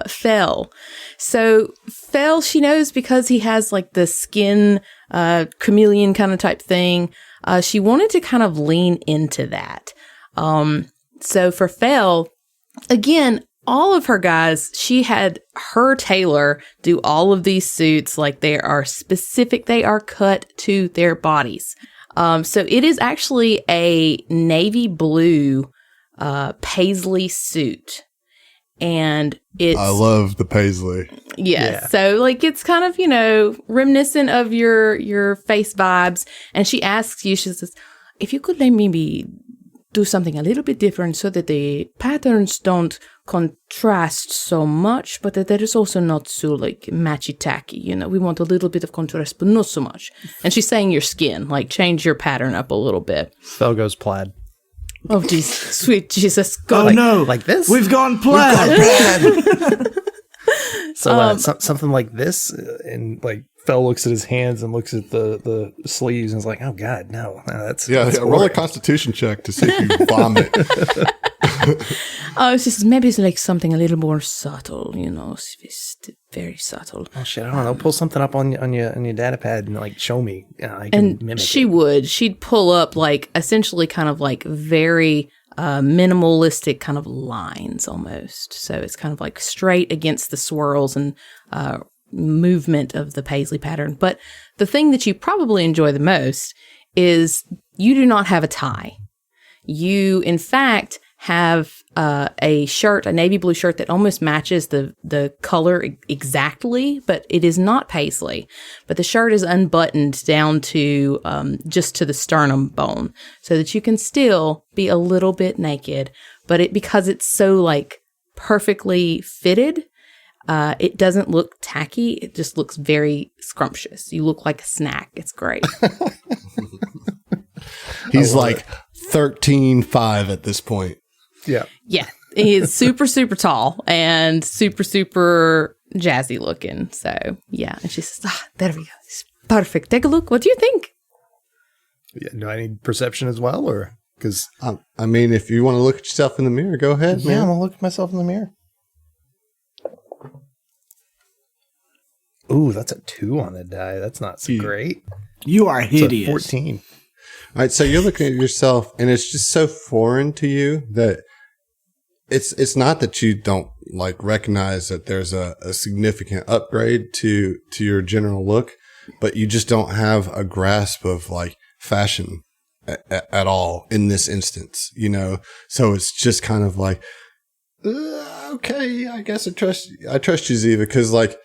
Fel. So Fel, she knows because he has like the skin chameleon kind of type thing. She wanted to kind of lean into that. So for Fel, again, all of her guys, she had her tailor do all of these suits. Like they are specific, they are cut to their bodies. So it is actually a navy blue paisley suit, and it's I love the paisley. yes. So like it's kind of reminiscent of your face vibes. And she asks you, she says, if you could maybe do something a little bit different so that the patterns don't contrast so much, but that is also not so like matchy tacky. You know, we want a little bit of contrast, but not so much. And she's saying your skin, like change your pattern up a little bit. Fel goes plaid. Oh, geez, sweet Jesus! Oh no, like this? We've gone plaid. So something like this, and like Fel looks at his hands and looks at the sleeves and is like, "Oh God, no, that's roll a Constitution check to see if you vomit." Oh, it's just maybe it's like something a little more subtle, you know, it's very subtle. Oh shit, I don't know. Pull something up on your data pad and like show me. I can And mimic she'd pull up like essentially kind of like very minimalistic kind of lines almost. So it's kind of like straight against the swirls and movement of the paisley pattern. But the thing that you probably enjoy the most is you do not have a tie. You, in fact, have a shirt, a navy blue shirt that almost matches the color exactly, but it is not paisley. But the shirt is unbuttoned down to just to the sternum bone, so that you can still be a little bit naked. But because it's so like perfectly fitted, it doesn't look tacky. It just looks very scrumptious. You look like a snack. It's great. He's like 13'5" at this point. Yeah. Yeah. He's super, super tall and super, super jazzy looking. So, yeah. And she says, there we go. It's perfect. Take a look. What do you think? Yeah, do I need perception as well, or because I mean, if you want to look at yourself in the mirror, go ahead, yeah, I'm man. gonna look at myself in the mirror. Ooh, that's a 2 on the die. That's not so great. You are It's hideous. a 14. All right, so you're looking at yourself, and it's just so foreign to you that it's not that you don't like recognize that there's a significant upgrade to your general look, but you just don't have a grasp of like fashion at all in this instance, you know? So it's just kind of like, okay, I guess I trust you, Ziva, because like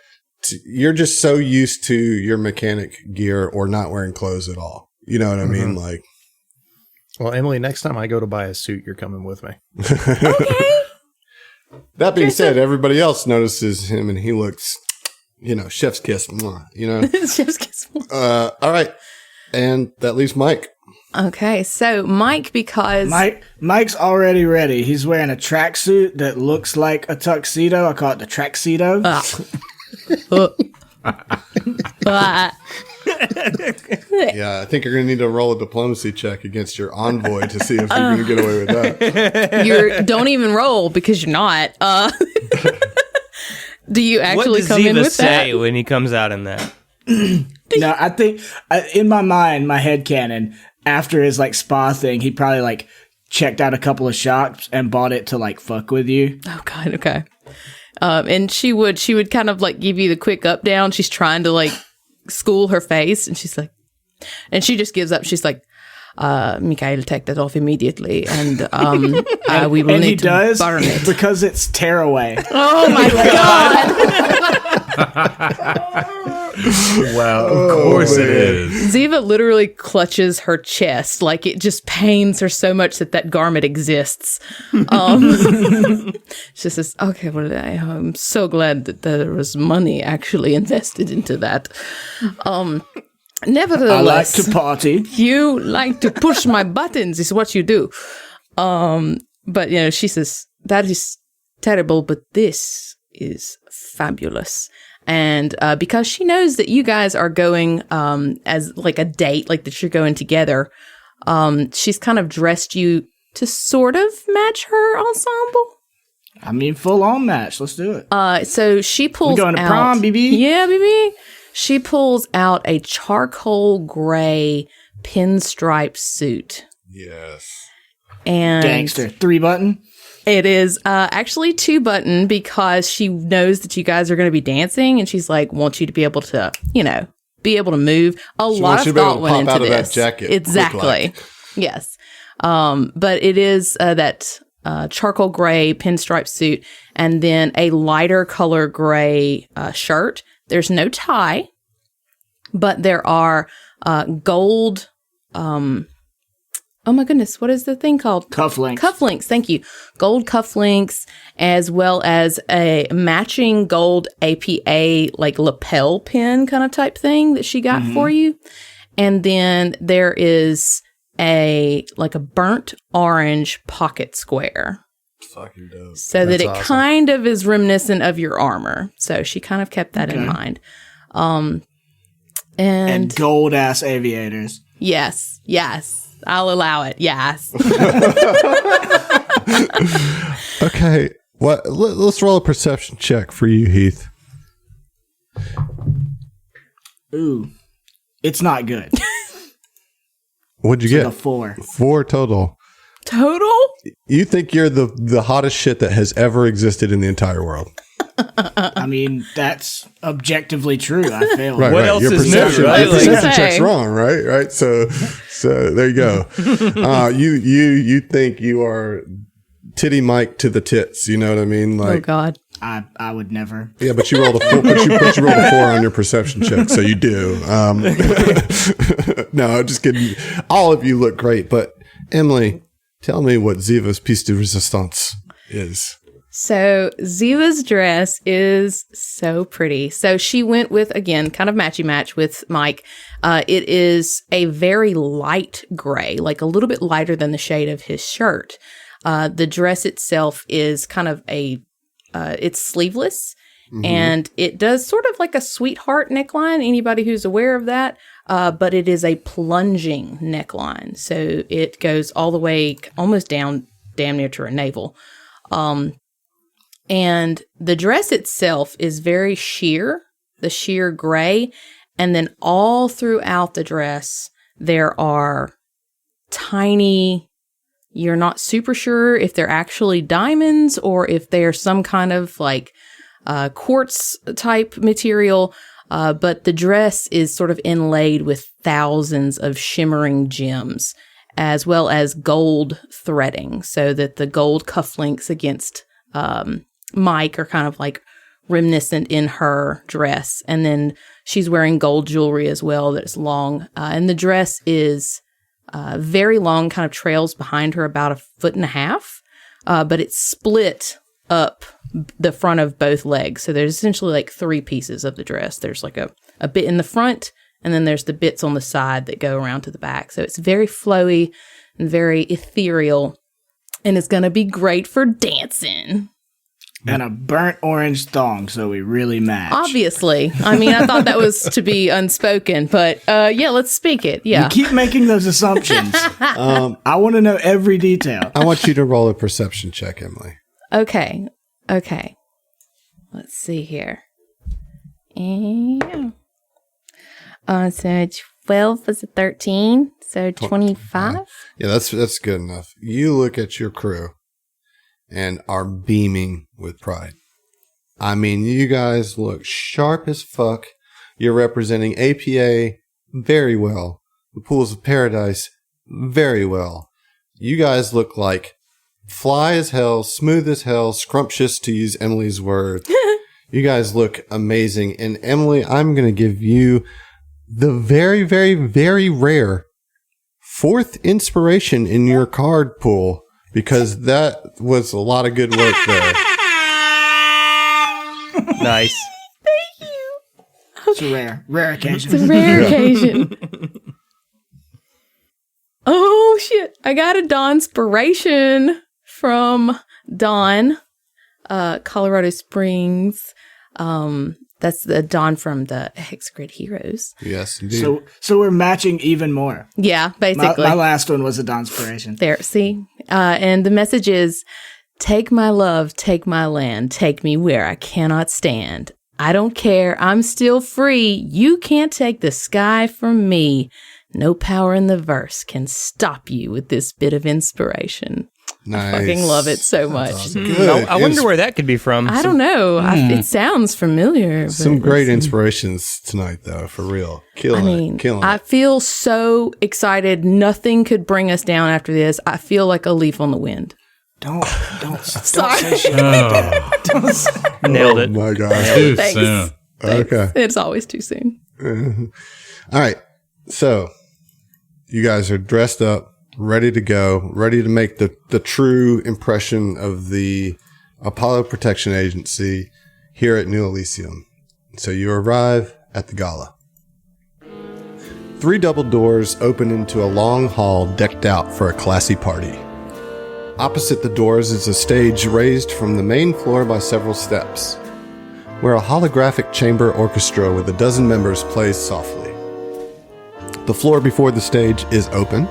you're just so used to your mechanic gear or not wearing clothes at all. You know what I mean? Like, Well, Emily, next time I go to buy a suit, you're coming with me. Okay. that being said, everybody else notices him and he looks, you know, chef's kiss, mwah, you know? Chef's kiss. All right. And that leaves Mike. Okay, so Mike, because Mike's already ready. He's wearing a tracksuit that looks like a tuxedo. I call it the tracksuito. Yeah, I think you're going to need to roll a diplomacy check against your envoy to see if you're going to get away with that. don't even roll because you're not. Do you What actually does come in Ziva with say that? when he comes out in that? No, I think in my mind, my headcanon, after his like spa thing, he probably like checked out a couple of shops and bought it to like fuck with you. Oh God, okay. And she would kind of like give you the quick up down. She's trying to like school her face, and she's like, and she just gives up. She's like, Mikhail, take that off immediately, and we will And he need to does burn it. because it's tearaway. Oh my God. Wow, of course it is. Ziva literally clutches her chest, like it just pains her so much that garment exists. She says, okay, well, I'm so glad that there was money actually invested into that. Nevertheless, I like to party. you like to push my buttons is what you do. But, you know, she says, that is terrible, but this is fabulous. And because she knows that you guys are going as like a date, like that you're going together, she's kind of dressed you to sort of match her ensemble. I mean, full on match. Let's do it. So she pulls We going to out, prom, BB? Yeah, BB. She pulls out a charcoal gray pinstripe suit. Yes. And Gangster. 3-button. it is actually 2-button because she knows that you guys are going to be dancing, and she's like, wants you to be able to, you know, be able to move. A lot wants you of to be able thought to went pop into out of that this. jacket Exactly. quick-like. Yes. But it is that charcoal gray pinstripe suit, and then a lighter color gray shirt. There's no tie, but there are gold. oh my goodness, what is the thing called? Cufflinks. Cufflinks, thank you. Gold cufflinks, as well as a matching gold APA, like lapel pin kind of type thing that she got for you. And then there is a burnt orange pocket square. Fucking dope. So That's that it awesome. kind of is reminiscent of your armor. So she kind of kept that in mind. And gold ass aviators. Yes, I'll allow it. Yes. Okay. Let's roll a perception check for you, Heath. Ooh. It's not good. What'd you It's get? like a 4. 4 total. Total? You think you're the hottest shit that has ever existed in the entire world. I mean, that's objectively true. I failed. Right, What right. else Your is new, perception, right? your Like- perception Say. check's wrong, right? Right. So there you go. You think you are titty Mike to the tits. You know what I mean? Oh, Like, God. I would never. yeah, but you rolled a 4. But you rolled a 4 on your perception check, so you do. No, just kidding. All of you look great, but Emily, tell me what Ziva's piece de resistance is. So Ziva's dress is so pretty. So she went with, again, kind of matchy match with Mike. It is a very light gray, like a little bit lighter than the shade of his shirt. The dress itself is kind of it's sleeveless, and it does sort of like a sweetheart neckline. Anybody who's aware of that, but it is a plunging neckline. So it goes all the way almost down, damn near to her navel. And the dress itself is very sheer, the sheer gray. And then all throughout the dress, there are tiny, you're not super sure if they're actually diamonds or if they're some kind of like quartz type material. But the dress is sort of inlaid with thousands of shimmering gems, as well as gold threading, so that the gold cufflinks against Mike are kind of like reminiscent in her dress. And then she's wearing gold jewelry as well that's long. And the dress is very long, kind of trails behind her about 1.5 feet, but it's split up the front of both legs. So there's essentially like 3 pieces of the dress. There's like a bit in the front, and then there's the bits on the side that go around to the back. So it's very flowy and very ethereal, and it's going to be great for dancing. And a burnt orange thong, so we really match. Obviously. I mean, I thought that was to be unspoken, but yeah, let's speak it. You Yeah. keep making those assumptions. I want to know every detail. I want you to roll a perception check, Emily. Okay. Let's see here. Yeah. So 12 was a 13, so 25. Yeah, that's good enough. You look at your crew and are beaming with pride. I mean, you guys look sharp as fuck. You're representing APA very well. The Pools of Paradise very well. You guys look like fly as hell, smooth as hell, scrumptious, to use Emily's word. You guys look amazing. And Emily, I'm going to give you the very, very, very rare 4th inspiration in your card pool, because that was a lot of good work there. Nice. It's a rare occasion. It's a rare occasion. Oh, shit. I got a Dawnspiration from Dawn, Colorado Springs. That's the Dawn from the Hexagrid Heroes. Yes, indeed. So we're matching even more. Yeah, basically. My last one was a Dawnspiration. There, see? And the message is, take my love, take my land, take me where I cannot stand. I don't care, I'm still free. You can't take the sky from me. No power in the verse can stop you with this bit of inspiration. Nice. I fucking love it so much. Good. I wonder where that could be from. I don't know. It sounds familiar. But Some great listen. inspirations tonight, though, for real. Killing I mean, it. Killing I it. feel so excited. Nothing could bring us down after this. I feel like a leaf on the wind. Don't Sorry. say shit. Nailed Oh it. my gosh. Too Thanks. soon. Okay. It's always too soon. All right. So, you guys are dressed up. ready to go, ready to make the true impression of the Apollo Protection Agency here at New Elysium. So you arrive at the Gala. 3 double doors open into a long hall decked out for a classy party. Opposite the doors is a stage raised from the main floor by several steps, where a holographic chamber orchestra with 12 members plays softly. The floor before the stage is open.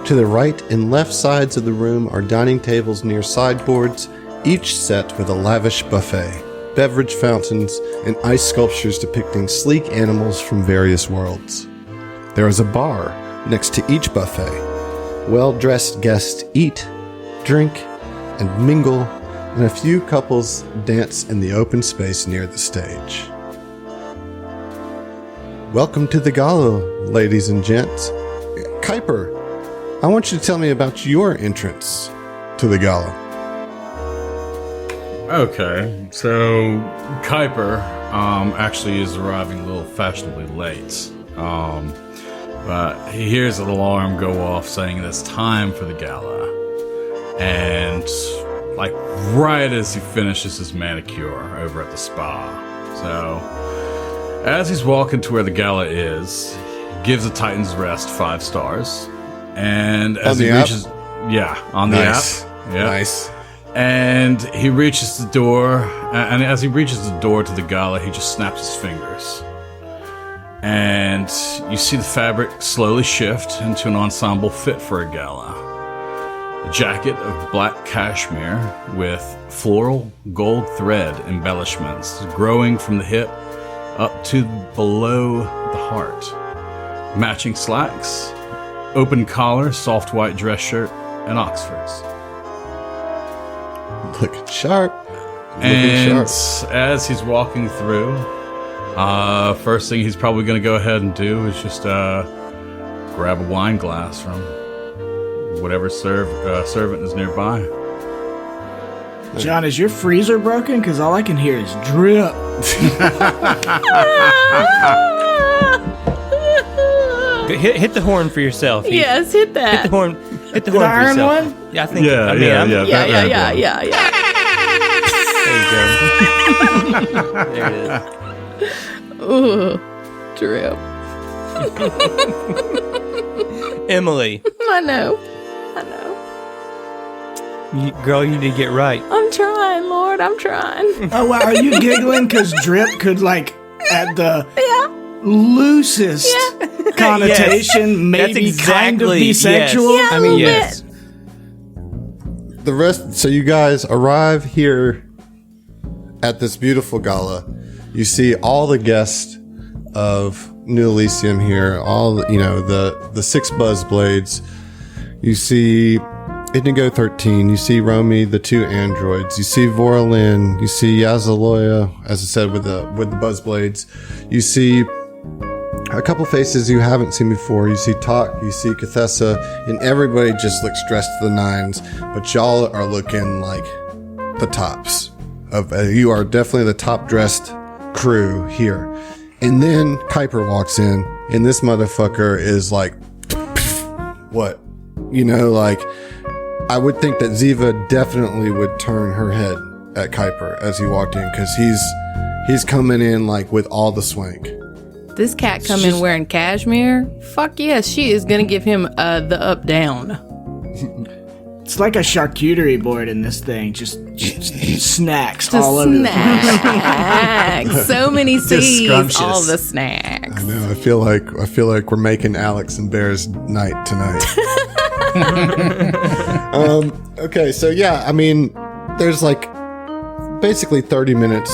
To the right and left sides of the room are dining tables near sideboards, each set with a lavish buffet, beverage fountains, and ice sculptures depicting sleek animals from various worlds. There is a bar next to each buffet. Well-dressed guests eat, drink, and mingle, and a few couples dance in the open space near the stage. Welcome to the Gala, ladies and gents. Kuiper, I want you to tell me about your entrance to the Gala. Okay, so Kuiper actually is arriving a little fashionably late. But he hears an alarm go off saying it's time for the gala. And like right as he finishes his manicure over at the spa. So as he's walking to where the gala is, he gives the Titan's Rest 5 stars. And as he reaches on the app. Yeah. Nice. And he reaches the door, and as he reaches the door to the gala, he just snaps his fingers. And you see the fabric slowly shift into an ensemble fit for a gala. A jacket of black cashmere with floral gold thread embellishments growing from the hip up to below the heart. Matching slacks, open collar, soft white dress shirt, and Oxfords. Looking sharp. And as he's walking through, first thing he's probably going to go ahead and do is just grab a wine glass from whatever servant is nearby. John, is your freezer broken? Because all I can hear is drip. Hit the horn for yourself. Yes, hit that. Hit the horn. Hit the horn for iron yourself. one? Yeah, I think. Yeah. There it is. Ooh, drip. Emily, I know. girl, you need to get right. I'm trying, Lord. I'm trying. Oh, wow. Are you giggling because drip could, like, at the loosest connotation, maybe kind of be sexual? Yeah, I mean, a little yes. The rest, so you guys arrive here at this beautiful gala. You see all the guests of New Elysium here, all, the 6 Buzzblades. You see Indigo 13, you see Romy, the 2 androids, you see Voralin, you see Yazaloya, as I said, with the Buzzblades. You see a couple faces you haven't seen before. You see Talk, you see Cathessa, and everybody just looks dressed to the nines, but y'all are looking like the tops. You are definitely the top dressed crew here. And then Kuiper walks in, and this motherfucker is like, what? I would think that Ziva definitely would turn her head at Kuiper as he walked in, because he's coming in like with all the swank. This cat come in wearing cashmere? Fuck yes, she is gonna give him the up down. It's like a charcuterie board in this thing. Just snacks Just all over the place. snacks. So many C's, scrumptious. all the snacks. I know. I feel like we're making Alex and Bear's night tonight. Okay, so yeah, I mean, there's like basically 30 minutes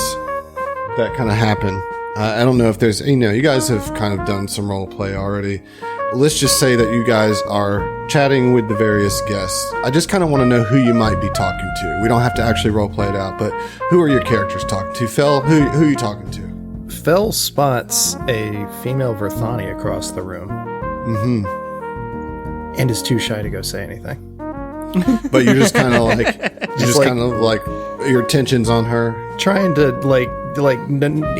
that kind of happen. I don't know if there's, you guys have kind of done some role play already. Let's just say that you guys are chatting with the various guests. I just kind of want to know who you might be talking to. We don't have to actually role play it out, but who are your characters talking to? Fel, who are you talking to? Fel spots a female Verthani across the room. Mm-hmm. And is too shy to go say anything. But you're just kind of like, your attention's on her. Trying to,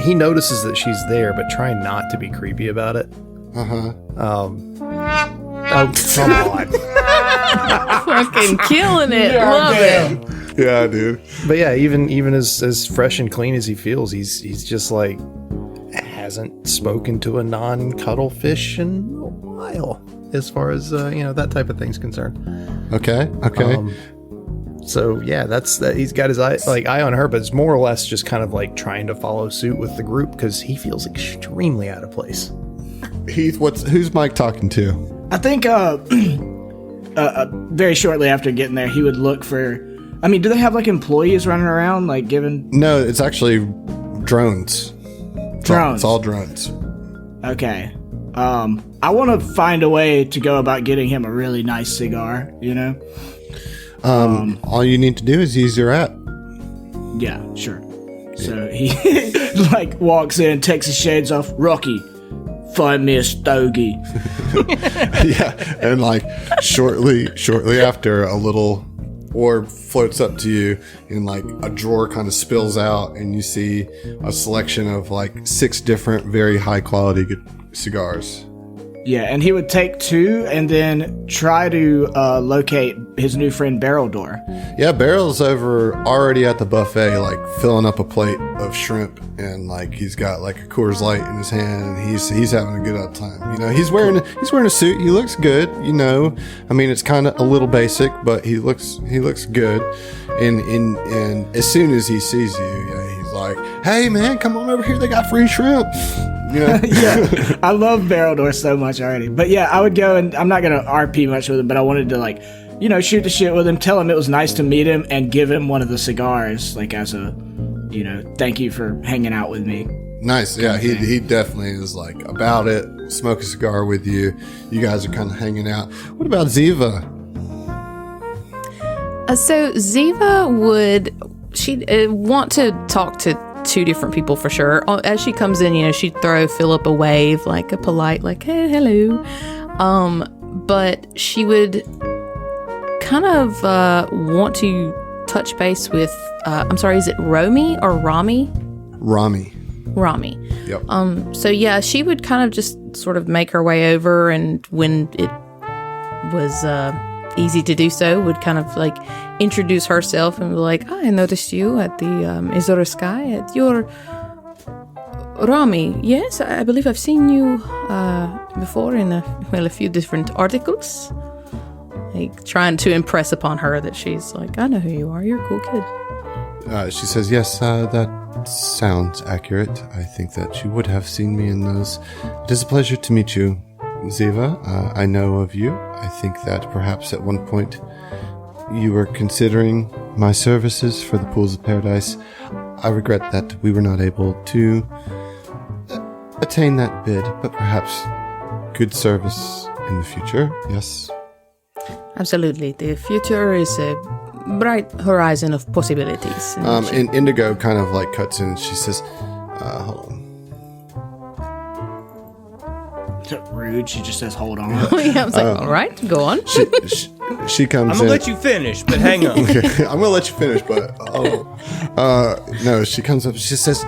he notices that she's there, but trying not to be creepy about it. Uh-huh. Oh, come on. Fucking killing it. Love it. Yeah, dude. But yeah, even as fresh and clean as he feels, he's just like hasn't spoken to a non-cuddle fish in a while, as far as that type of thing's concerned. Okay. So yeah, that's that. He's got his eye on her, but it's more or less just kind of like trying to follow suit with the group because he feels extremely out of place. Heath, who's Mike talking to? I think very shortly after getting there, he would look for. I mean, do they have like employees running around, like giving? No, it's actually drones. Drones. It's all drones. Okay. I want to find a way to go about getting him a really nice cigar. All you need to do is use your app. Yeah, sure. So he like walks in, takes his shades off. Rocky, find me a stogie. Yeah, and like shortly after, a little orb floats up to you, and like a drawer kind of spills out, and you see a selection of like 6 different, very high quality cigars. Yeah, and he would take 2 and then try to locate his new friend Barrel Door. Yeah, Barrel's already at the buffet, like filling up a plate of shrimp, and like he's got like a Coors Light in his hand, and he's having a good time. He's wearing a suit. He looks good. I mean, it's kind of a little basic, but he looks good. And as soon as he sees you, he's like, "Hey man, come on over here. They got free shrimp." Yeah, I love Barrel Door so much already. But yeah, I would go, and I'm not gonna RP much with him, but I wanted to like, shoot the shit with him, tell him it was nice to meet him, and give him one of the cigars, like as a, thank you for hanging out with me. Nice, yeah. He definitely is like about it. Smoke a cigar with you. You guys are kind of hanging out. What about Ziva? So Ziva she'd want to talk to 2 different people for sure. As she comes in, she'd throw Philip a wave, like a polite, like, hey, hello. But she would kind of want to touch base with, I'm sorry, is it Romy or Rami? Rami. Yep. So yeah, she would kind of just sort of make her way over, and when it was easy to do so, would kind of like introduce herself and be like, I noticed you at the Azura Sky. You're Rami. Yes, I believe I've seen you before in a few different articles. Like trying to impress upon her that she's like, I know who you are. You're a cool kid. She says, yes, that sounds accurate. I think that you would have seen me in those. It is a pleasure to meet you, Ziva. I know of you. I think that perhaps at one point you were considering my services for the Pools of Paradise. I regret that we were not able to attain that bid, but perhaps good service in the future, yes? Absolutely. The future is a bright horizon of possibilities. And Indigo kind of like cuts in and she says, hold on. Rude. She just says, hold on. Yeah, I was like, all right, go on. She comes in. I'm going to let you finish, but hang on. Okay, I'm going to let you finish, but no, she comes up and she says,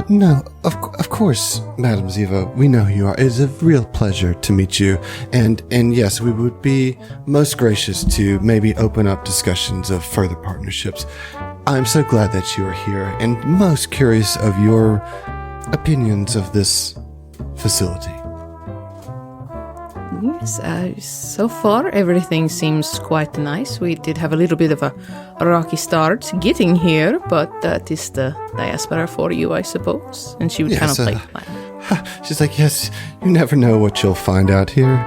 no, of course, Madam Ziva, we know who you are. It is a real pleasure to meet you. And yes, we would be most gracious to maybe open up discussions of further partnerships. I'm so glad that you are here and most curious of your opinions of this facility. Yes, so far everything seems quite nice. We did have a little bit of a rocky start getting here, but that is the diaspora for you, I suppose. And she would kind of like... She's like, yes, you never know what you'll find out here.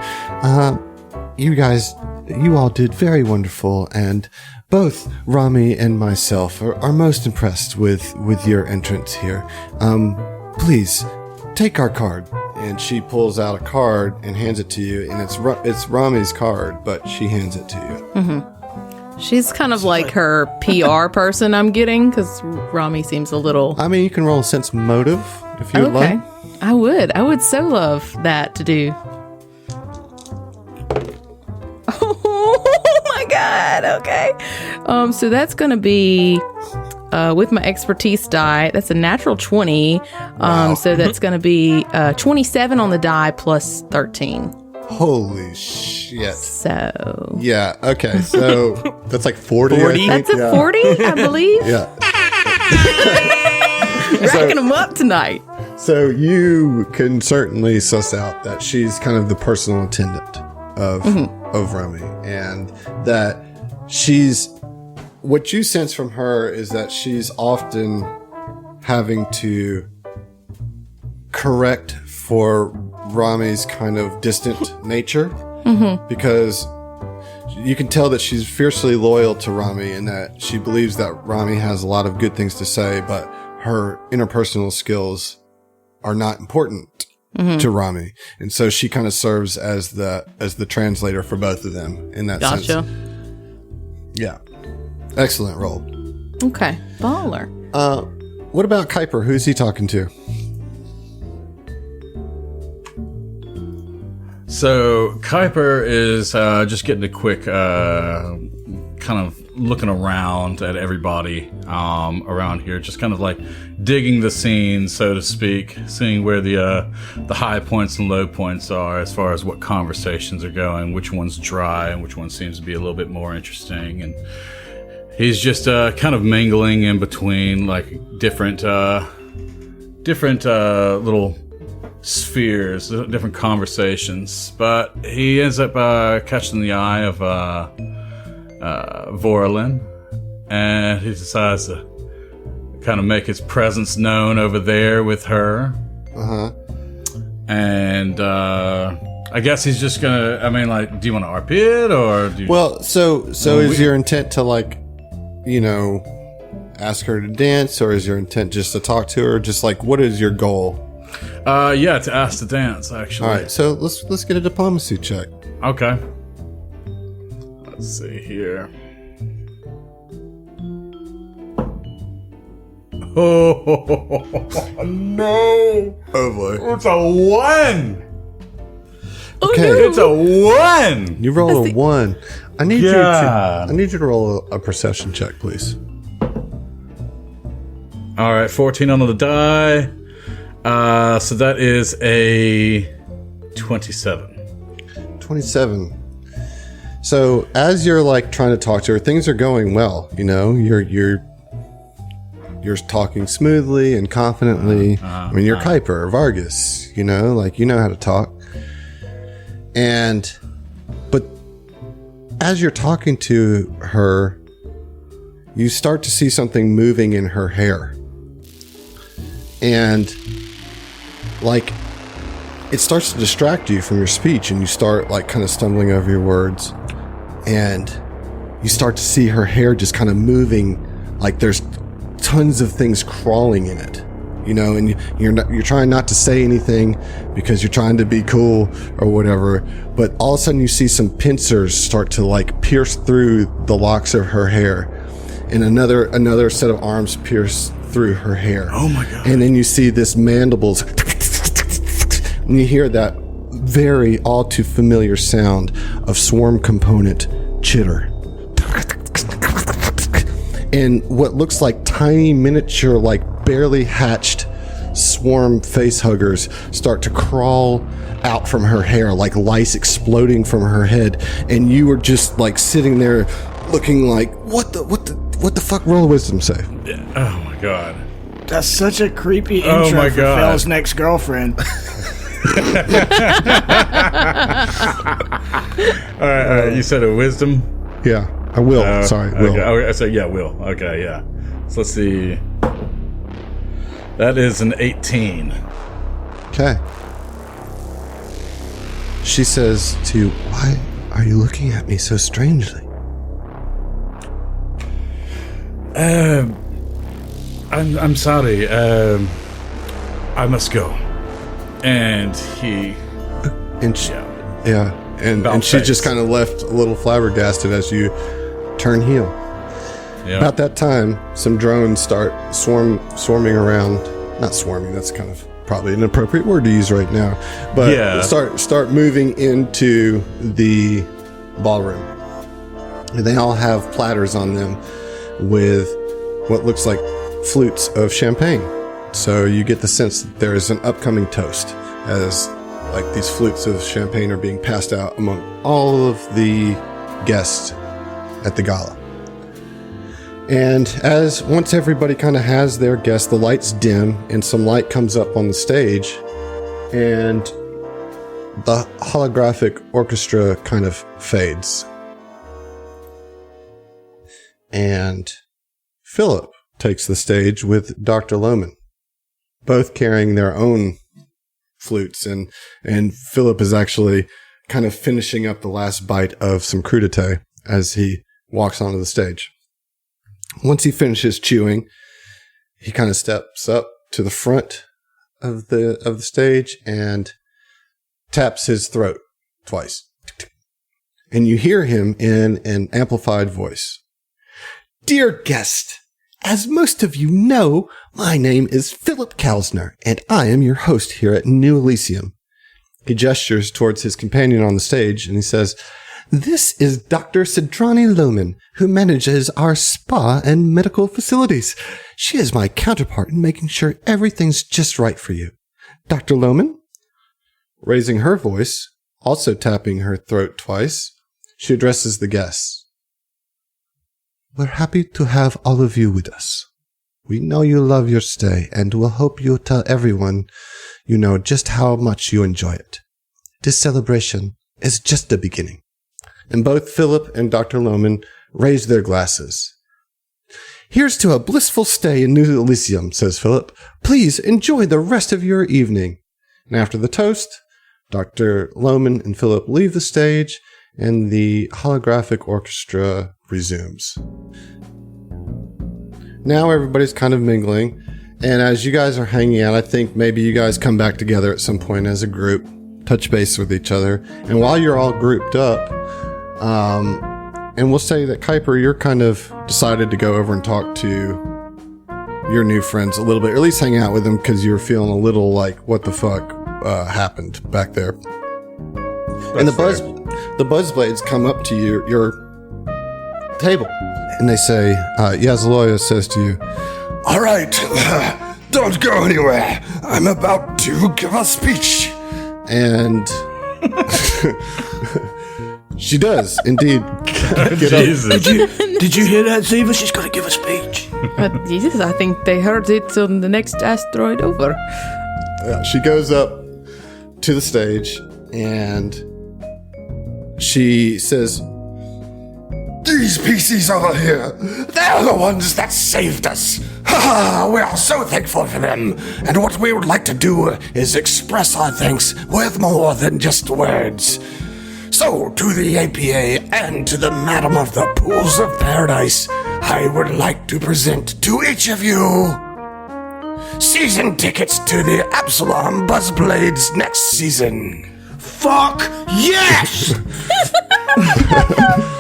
You all did very wonderful, and both Rami and myself are most impressed with your entrance here. Please, take our card. And she pulls out a card and hands it to you, and it's Rami's card, but she hands it to you. Mm-hmm. She's kind of like her PR person, I'm getting, because Rami seems a little... I mean, you can roll a sense motive if you would like. I would so love that to do. Oh my god, okay. So that's going to be... with my expertise die, that's a natural 20. Wow. So that's going to be 27 on the die plus 13. Holy shit. So Yeah, okay. So that's like 40. 40? that's a 40, I believe. Yeah. Racking them up tonight. So you can certainly suss out that she's kind of the personal attendant of Romy, and that what you sense from her is that she's often having to correct for Rami's kind of distant nature, because you can tell that she's fiercely loyal to Rami and that she believes that Rami has a lot of good things to say, but her interpersonal skills are not important to Rami. And so she kind of serves as the translator for both of them in that sense. Gotcha. Yeah. Excellent roll. Okay. Baller. What about Kuiper? Who's he talking to? So Kuiper is just getting a quick kind of looking around at everybody around here, just kind of like digging the scene, so to speak, seeing where the high points and low points are as far as what conversations are going, which one's dry and which one seems to be a little bit more interesting. And he's just kind of mingling in between like different little spheres, different conversations, but he ends up catching the eye of Vorlin, and he decides to kind of make his presence known over there with her. And I guess he's just gonna, I mean, like, do you want to RP it, or do you... Well, so is your intent to, like, you know, ask her to dance, or is your intent just to talk to her? Just like, what is your goal? Yeah, to ask to dance, actually. All right, so let's get a diplomacy check. Okay. Let's see here. Oh no! Oh boy, It's a 1. okay, It's a 1. you roll a 1. I need God. you to roll a perception check, please. All right, 14 on the die. So that is a 27. 27. So as you're like trying to talk to her, things are going well. You know, you're talking smoothly and confidently. I mean, you're Kuiper or Vargas. You know, like you know how to talk. But as you're talking to her, you start to see something moving in her hair, and like it starts to distract you from your speech, and you start like kind of stumbling over your words, and you start to see her hair just kind of moving, like there's tons of things crawling in it, you know, and you're trying not to say anything because you're trying to be cool or whatever, but all of a sudden you see some pincers start to like pierce through the locks of her hair, and another set of arms pierce through her hair. Oh my God. And then you see this mandibles, and you hear that very all too familiar sound of swarm component chitter. And what looks like tiny miniature, like barely hatched swarm face huggers start to crawl out from her hair, like lice exploding from her head. And you were just like sitting there looking like, what the fuck? Roll a wisdom save. Oh my God. That's such a creepy Oh intro my for God. Phil's next girlfriend. All right. You said a wisdom? Yeah, I will. Sorry, will. Okay. I said, yeah, will. Okay, yeah. So let's see. That is an 18. Okay. She says to you, why are you looking at me so strangely? I'm sorry. I must go. And he... And she, Yeah. and she just kind of left a little flabbergasted as you turn heel. Yeah. About that time, some drones start swarming around. Not swarming, that's kind of probably an appropriate word to use right now. But Yeah. start moving into the ballroom. And they all have platters on them with what looks like flutes of champagne. So you get the sense that there is an upcoming toast as like these flutes of champagne are being passed out among all of the guests at the gala. And once everybody kind of has their guests, the lights dim and some light comes up on the stage, and the holographic orchestra kind of fades. And Philip takes the stage with Dr. Lovin, both carrying their own flutes, and Philip is actually kind of finishing up the last bite of some crudité as he walks onto the stage. Once he finishes chewing, he kind of steps up to the front of the stage and taps his throat twice. And you hear him in an amplified voice. Dear guest, as most of you know, my name is Philip Kalsner, and I am your host here at New Elysium. He gestures towards his companion on the stage, and he says, This is Dr. Sidrani Loman, who manages our spa and medical facilities. She is my counterpart in making sure everything's just right for you. Dr. Loman? Raising her voice, also tapping her throat twice, she addresses the guests. We're happy to have all of you with us. We know you love your stay, and we'll hope you tell everyone you know just how much you enjoy it. This celebration is just the beginning. And both Philip and Dr. Loman raise their glasses. Here's to a blissful stay in New Elysium, says Philip. Please enjoy the rest of your evening. And after the toast, Dr. Loman and Philip leave the stage, and the holographic orchestra resumes. Now everybody's kind of mingling, and as you guys are hanging out, I think maybe you guys come back together at some point as a group, touch base with each other, and while you're all grouped up, and we'll say that Kuiper, you're kind of decided to go over and talk to your new friends a little bit, or at least hang out with them because you're feeling a little like, what the fuck happened back there. And the Buzzblades come up to your table, and they say, Yazaloya says to you, All right, don't go anywhere. I'm about to give a speech. And she does indeed. Jesus. Did you hear that, Ziva? She's going to give a speech. Jesus, I think they heard it on the next asteroid over. She goes up to the stage, and she says, These PCs over here, they're the ones that saved us. We are so thankful for them. And what we would like to do is express our thanks with more than just words. So, to the APA and to the Madam of the Pools of Paradise, I would like to present to each of you season tickets to the Absalom Buzzblades next season. Fuck yes!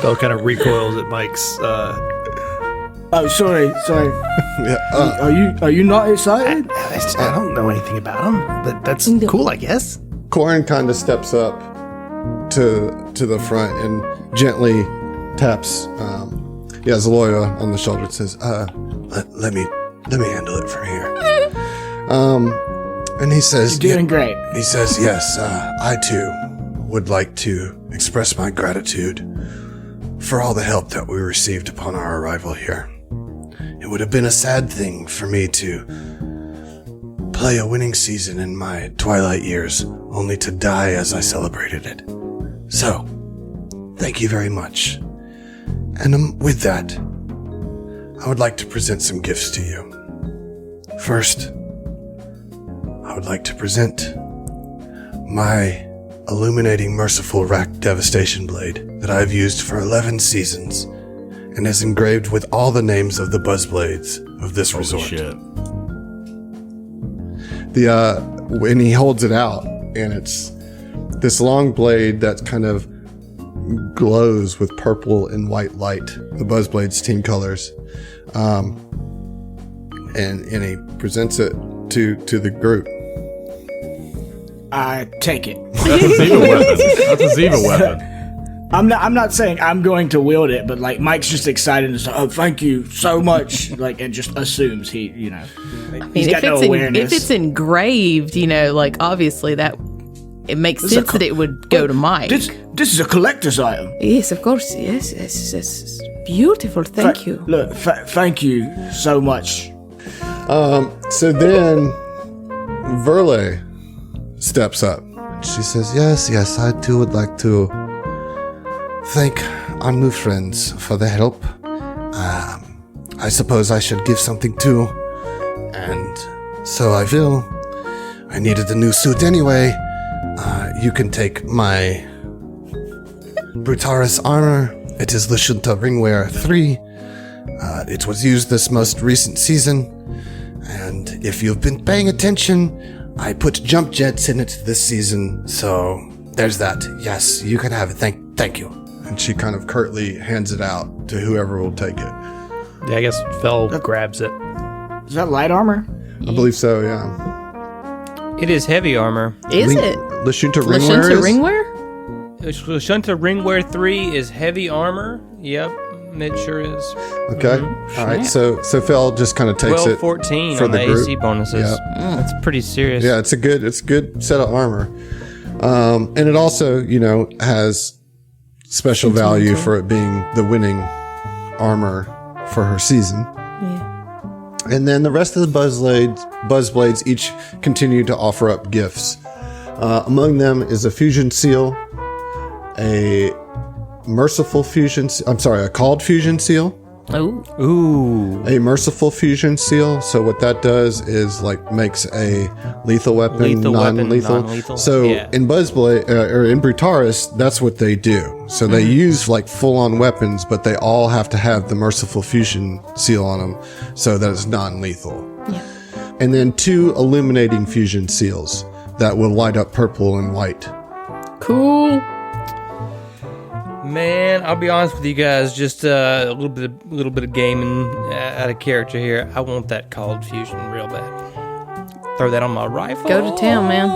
Bell kind of recoils at Mike's. Oh, sorry. yeah, Are you not excited? I don't know anything about him, but that's cool, I guess. Corin kind of steps up to the front and gently taps Yazaloya on the shoulder and says, let me handle it from here. And he says, You're doing great. He says, yes, I too would like to express my gratitude for all the help that we received upon our arrival here. It would have been a sad thing for me to play a winning season in my twilight years, only to die as I celebrated it. So, thank you very much. And with that, I would like to present some gifts to you. First, I would like to present my illuminating merciful rack devastation blade that I have used for 11 seasons and is engraved with all the names of the Buzzblades of this resort. Shit. When he holds it out, and it's this long blade that kind of glows with purple and white light, the Buzzblades team colors, and he presents it to the group. I take it. That's a Ziva weapon. That's a Ziva weapon. I'm not saying I'm going to wield it, but like Mike's just excited and says, "Oh, thank you so much!" Like, and just assumes he, he's got no awareness. If it's engraved, like obviously that it makes sense that it would go to Mike. This is a collector's item. Yes, of course. Yes, it's beautiful. Thank you. Look, thank you so much. So then Verle steps up. She says, yes, I too would like to thank our new friends for the help. I suppose I should give something too. And so I will. I needed a new suit anyway. You can take my Brutaris armor. It is Lashunta Ringwear 3. It was used this most recent season. And if you've been paying attention, I put jump jets in it this season. So there's that. Yes, you can have it. Thank you. And she kind of curtly hands it out to whoever will take it. Yeah, I guess Fel grabs it. Is that light armor? I believe so, yeah. It is heavy armor. Is it? Lashunta Ringwear Lashunta is? Ringwear? Lashunta Ringwear 3 is heavy armor. Yep, it sure is. Okay. All right. So Fel just kind of takes 12, it 14 for on the the group. AC bonuses. Yeah. That's pretty serious. Yeah, it's a good set of armor. And it also, has special value for it being the winning armor for her season. Yeah. And then the rest of the Buzzblades each continue to offer up gifts. Among them is a fusion seal, a merciful fusion. A called fusion seal. Oh. Ooh. A merciful fusion seal. So what that does is makes a lethal weapon non-lethal. So in Buzzblade or in Brutaris, that's what they do. So they use full-on weapons, but they all have to have the merciful fusion seal on them, so that it's non-lethal. Yeah. And then 2 illuminating fusion seals that will light up purple and white. Cool. Man, I'll be honest with you guys. Just a little bit of gaming out of character here. I want that called fusion real bad. Throw that on my rifle. Go to town, man.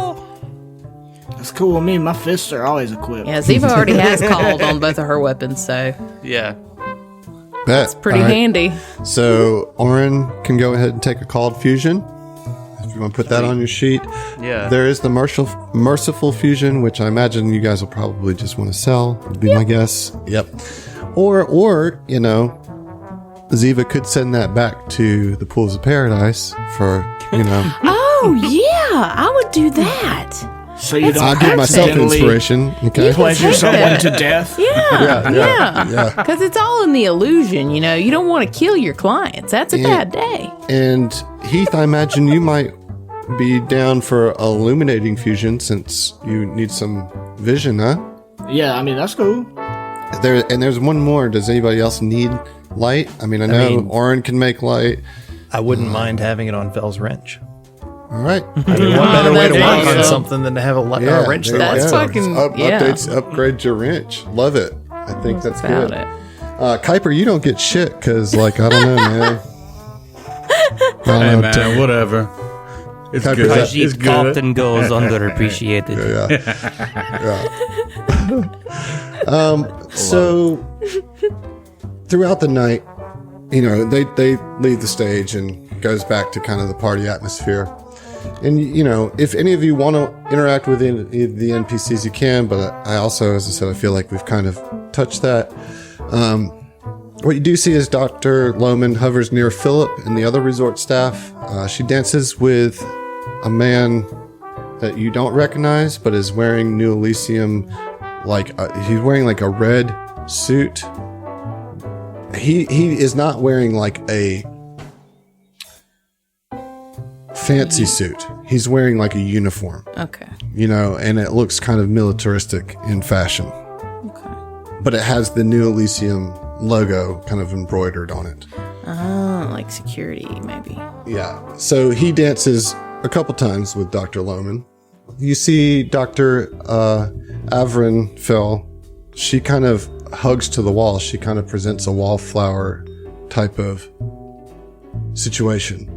That's cool with me. My fists are always equipped. Yeah, Ziva already has called on both of her weapons, so Yeah. That's pretty handy. So Oren can go ahead and take a called fusion. If you want to put that on your sheet. Yeah. There is the merciful fusion, which I imagine you guys will probably just want to sell, would be my guess. Yep. Or Ziva could send that back to the Pools of Paradise for, Oh, yeah, I would do that. So you don't I'll give myself accidentally inspiration. Okay. pleasure someone to death. Yeah. Because it's all in the illusion, You don't want to kill your clients. That's a bad day. And Heath, I imagine you might be down for illuminating fusion since you need some vision, huh? Yeah, I mean, that's cool. There's one more. Does anybody else need light? I know Oren can make light. I wouldn't mind having it on Fel's wrench. All right. What better way to that's work on awesome. something than to have a wrench? there That's you go. fucking- Updates, upgrade your wrench. Love it. I think that's About good. it. Kuiper, you don't get shit because, I don't know, man. Hey, man, whatever. It's Kuiper, good. is that- It's Ajit good. often goes underappreciated. So throughout the night, they leave the stage and goes back to kind of the party atmosphere. And if any of you want to interact with the NPCs, you can. But I also, as I said, I feel like we've kind of touched that. What you do see is Dr. Lohman hovers near Philip and the other resort staff. She dances with a man that you don't recognize, but is wearing New Elysium. He's wearing a red suit. He is not wearing a fancy suit. He's wearing a uniform, Okay. and it looks kind of militaristic in fashion. Okay. But it has the New Elysium logo kind of embroidered on it. Oh, like security, maybe. Yeah. So he dances a couple times with Dr. Lohman. You see Dr. Avrin Phil. She kind of hugs to the wall. She kind of presents a wallflower type of situation.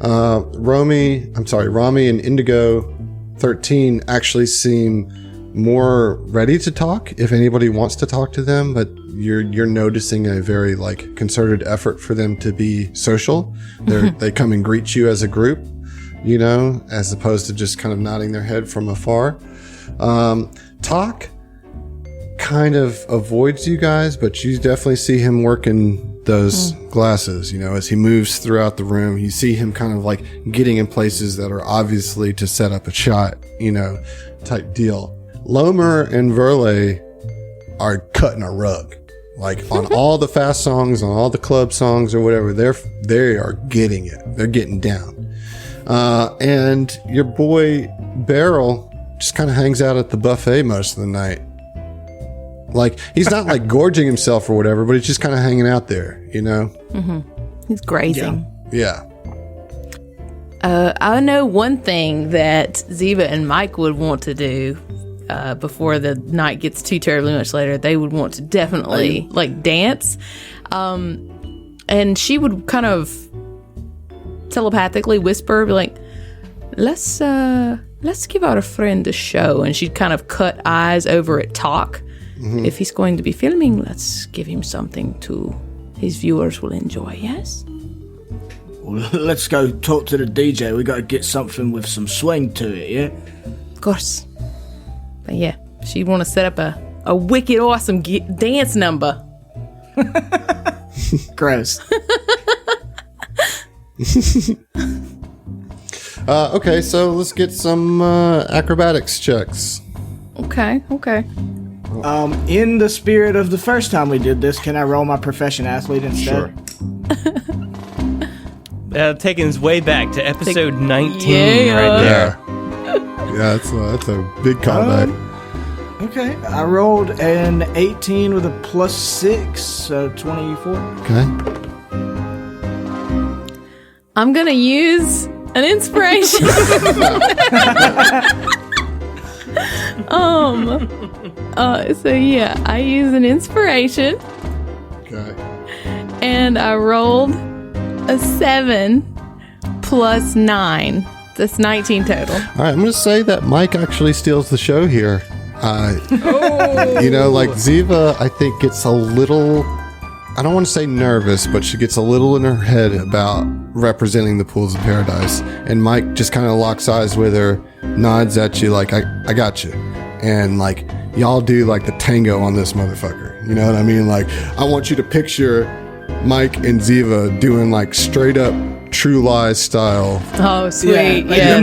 Rami and Indigo 13 actually seem more ready to talk if anybody wants to talk to them, but you're noticing a very concerted effort for them to be social. They come and greet you as a group, as opposed to just kind of nodding their head from afar. Talk kind of avoids you guys, but you definitely see him working those glasses, as he moves throughout the room. You see him kind of like getting in places that are obviously to set up a shot, type deal. Lomer and Verle are cutting a rug. Like on all the fast songs, on all the club songs or whatever, they are getting it. They're getting down. And your boy Beryl just kind of hangs out at the buffet most of the night. Like, he's not like gorging himself or whatever, but he's just kind of hanging out there, Mm-hmm. He's grazing. Yeah. I know one thing that Ziva and Mike would want to do before the night gets too terribly much later. They would want to definitely dance. And she would kind of telepathically whisper, be like, let's give our friend a show. And she'd kind of cut eyes over at Talk. Mm-hmm. If he's going to be filming, let's give him something his viewers will enjoy, yes? Well, let's go talk to the DJ. We got to get something with some swing to it, yeah? Of course. But yeah, she'd want to set up a wicked awesome dance number. Gross. Okay, so let's get some acrobatics checks. Okay. In the spirit of the first time we did this, can I roll my profession athlete instead? Sure. Taking us way back to episode 19 right there. Yeah, that's a big callback. Okay, I rolled an 18 with a +6, so 24. Okay. I'm gonna use an inspiration. So yeah, I use an inspiration. Okay. And I rolled a 7 + 9. That's 19 total. All right, I'm going to say that Mike actually steals the show here. Ziva, I think, gets a little, I don't want to say nervous, but she gets a little in her head about representing the Pools of Paradise. And Mike just kind of locks eyes with her, nods at you like, I got you. And like, y'all do like the tango on this motherfucker. You know what I mean? Like, I want you to picture Mike and Ziva doing like straight up True Lies style. Oh, sweet. Yeah, the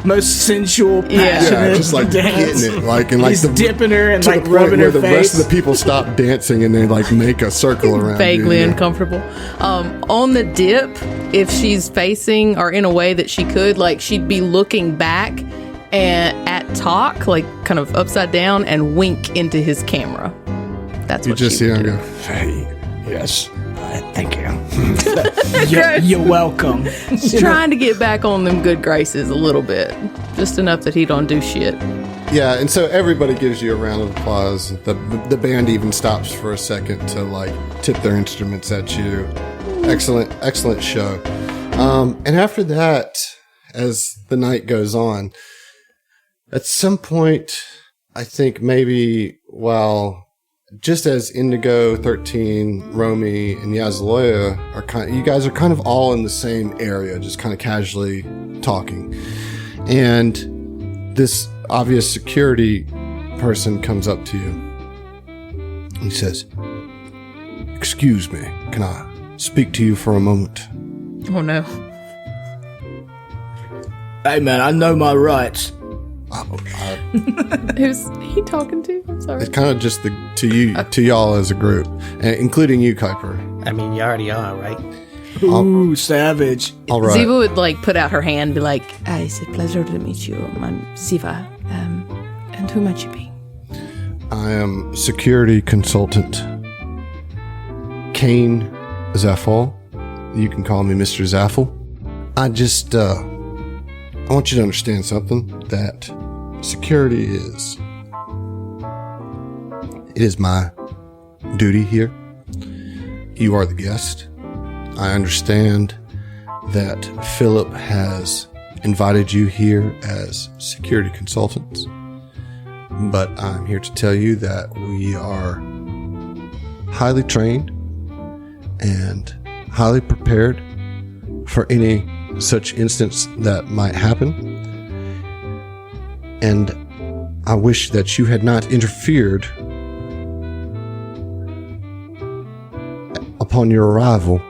most sensual, passionate just like dance. getting it. Like, and like he's dipping her and like rubbing rubbing her the face. rest of the people stop dancing and they like make a circle around Vaguely you. uncomfortable. On the dip, if she's facing or in a way that she could, like she'd be looking back and at Talk, like kind of upside down, and wink into his camera. That's You what just she see her would and do. go, hey, yes, thank you. You're welcome. She's trying to get back on them good graces a little bit, just enough that he don't do shit. Yeah, and so everybody gives you a round of applause. The band even stops for a second to like tip their instruments at you. Excellent show. And after that, as the night goes on, at some point, I think maybe while just as Indigo, 13, Romy, and Yazloya you guys are kind of all in the same area, just kind of casually talking. And this obvious security person comes up to you. He says, "Excuse me, can I speak to you for a moment?" Oh no. Hey man, I know my rights. Who's he talking to? I'm sorry. It's kind of just to y'all as a group, including you, Kuiper. I mean, you already are, right? Ooh, savage. All right. Ziva would like put out her hand and be like, it's a pleasure to meet you. I'm Ziva. And who might you be? I am security consultant Kane Zaffel. You can call me Mr. Zaffel. I want you to understand something, that security is my duty here. You are the guest. I understand that Philip has invited you here as security consultants, but I'm here to tell you that we are highly trained and highly prepared for any such instance that might happen. And I wish that you had not interfered upon your arrival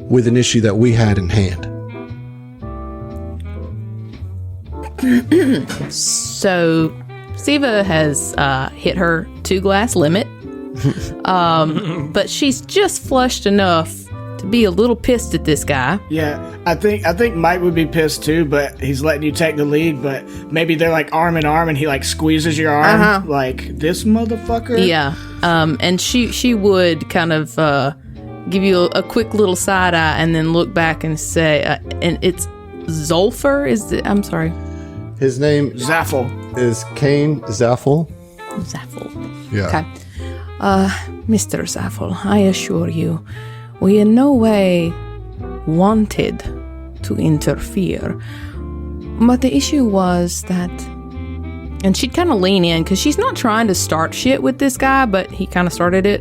with an issue that we had in hand. So, Siva has hit her 2-glass limit, but she's just flushed enough to be a little pissed at this guy. Yeah, I think Mike would be pissed too, but he's letting you take the lead. But maybe they're like arm in arm, and he like squeezes your arm, like this motherfucker. Yeah, and she would kind of give you a quick little side eye, and then look back and say, and it's Zolfer. I'm sorry. His name Zaffel is Kane Zaffel. Zaffel. Yeah. Okay. Mr. Zaffel, I assure you, we in no way wanted to interfere. But the issue was that, and she'd kind of lean in, because she's not trying to start shit with this guy, but he kind of started it.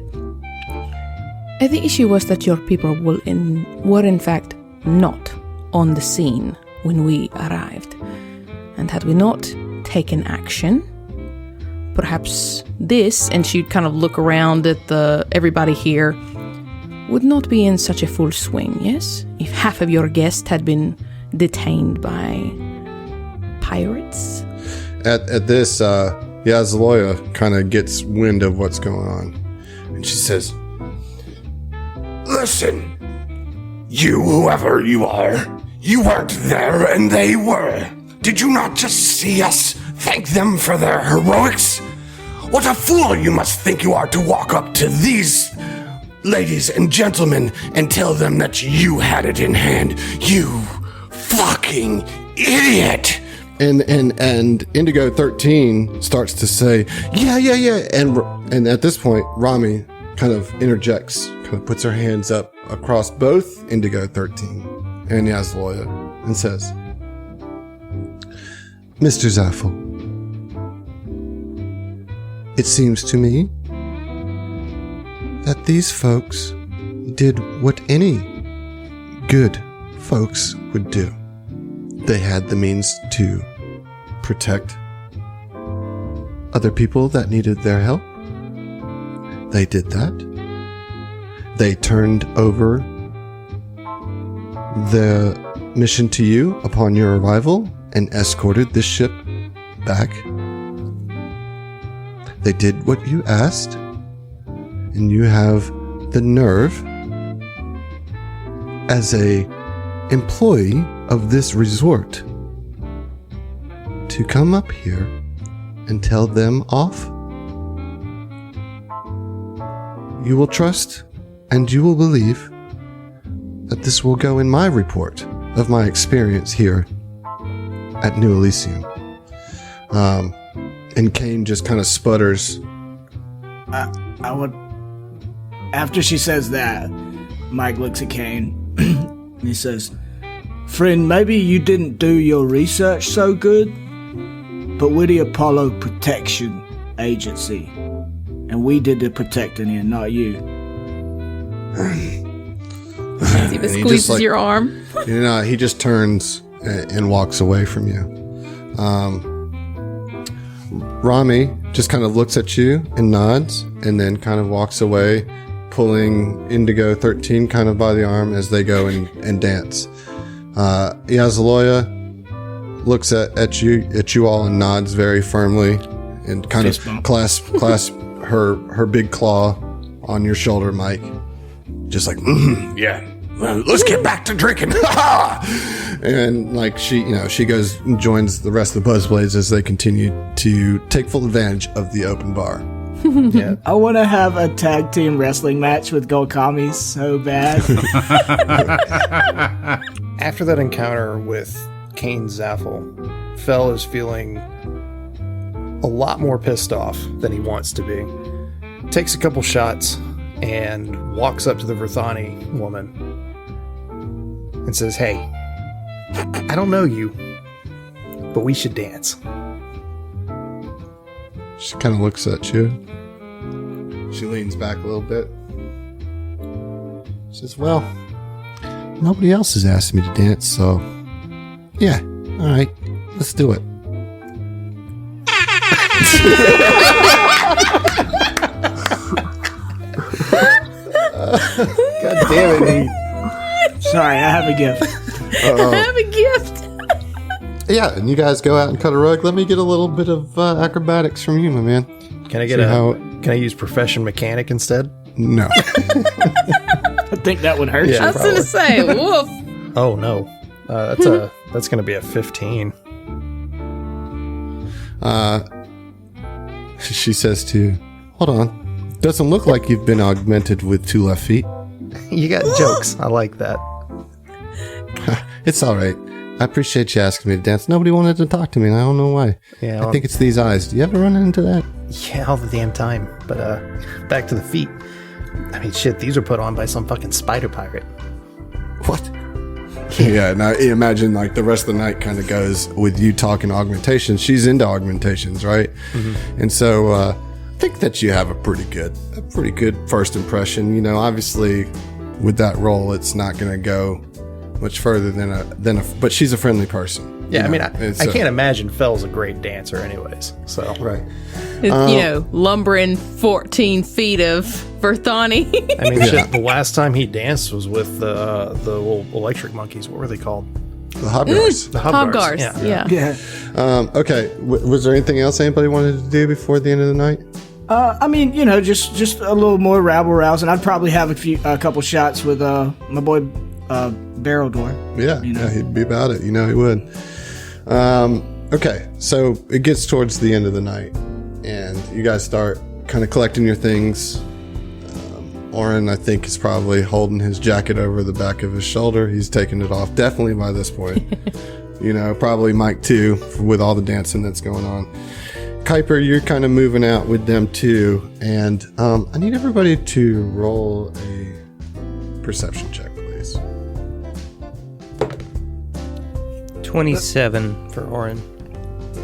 And the issue was that your people were in fact not on the scene when we arrived. And had we not taken action, perhaps this, and she'd kind of look around at everybody here, would not be in such a full swing, yes? If half of your guests had been detained by pirates? At this, Yazaloya kind of gets wind of what's going on. And she says, Listen, you, whoever you are, you weren't there and they were. Did you not just see us thank them for their heroics? What a fool you must think you are to walk up to these ladies and gentlemen and tell them that you had it in hand. You fucking idiot. And Indigo 13 starts to say, yeah. And at this point, Rami kind of interjects, kind of puts her hands up across both Indigo 13 and Yazloya and says, Mr. Zaffel, it seems to me that these folks did what any good folks would do. They had the means to protect other people that needed their help. They did that. They turned over the mission to you upon your arrival and escorted this ship back. They did what you asked, and you have the nerve as a employee of this resort to come up here and tell them off. You will trust and you will believe that this will go in my report of my experience here at New Elysium. And Kane just kind of sputters. I would. After she says that, Mike looks at Kane and he says, Friend, maybe you didn't do your research so good, but we're the Apollo Protection Agency, and we did the protecting here, not you. He squeezes your arm. He just turns and walks away from you. Rami just kind of looks at you and nods, and then kind of walks away, pulling Indigo 13 kind of by the arm as they go and dance. Yazaloya looks at you all and nods very firmly, and kind of clasp her big claw on your shoulder, Mike. Just like, Yeah. Well, let's get back to drinking. and like she goes and joins the rest of the Buzzblades as they continue to take full advantage of the open bar. Yeah. I want to have a tag team wrestling match with Golkami so bad. After that encounter with Kane Zaffel, Fell is feeling a lot more pissed off than he wants to be. Takes a couple shots and walks up to the Verthani woman and says, Hey, I don't know you, but we should dance. She kind of looks at you. She leans back a little bit. She says, Well, nobody else has asked me to dance, so yeah, all right, let's do it. God damn it. Sorry, I have a gift. I have a gift. Yeah, and you guys go out and cut a rug. Let me get a little bit of acrobatics from you, my man. Can I get Can I use profession mechanic instead? No. I think that would hurt Yeah. I you. was going to say, woof. Oh no, that's gonna be a 15. She says to you, hold on. Doesn't look like you've been augmented with 2 left feet. You got jokes. I like that. It's all right. I appreciate you asking me to dance. Nobody wanted to talk to me, and I don't know why. Yeah, I think it's these eyes. Do you ever run into that? Yeah, all the damn time. But back to the feet. I mean, shit, these are put on by some fucking spider pirate. What? Yeah, now imagine like the rest of the night kind of goes with you talking augmentations. She's into augmentations, right? Mm-hmm. And so I think that you have a pretty good first impression. You know, obviously with that role, it's not going to go much further than a. But she's a friendly person. Yeah, I mean, I so, can't imagine Fell's a great dancer, anyways. So right. Lumbering 14 feet of Verthani. I mean, shit, the last time he danced was with the little electric monkeys. What were they called? The hobgars. The hobgars. Hobgars, yeah. Okay. Was there anything else anybody wanted to do before the end of the night? I mean, you know, just a little more rabble rousing. I'd probably have a couple shots with my boy Barrel Door. Yeah, you know? yeah, he'd be about it. You know, he would. Okay, so it gets towards the end of the night, and you guys start kind of collecting your things. Oren, I think, is probably holding his jacket over the back of his shoulder. He's taking it off, definitely by this point. You know, probably Mike too, with all the dancing that's going on. Kuiper, you're kind of moving out with them too, and I need everybody to roll a perception check, please. 27 for Oren.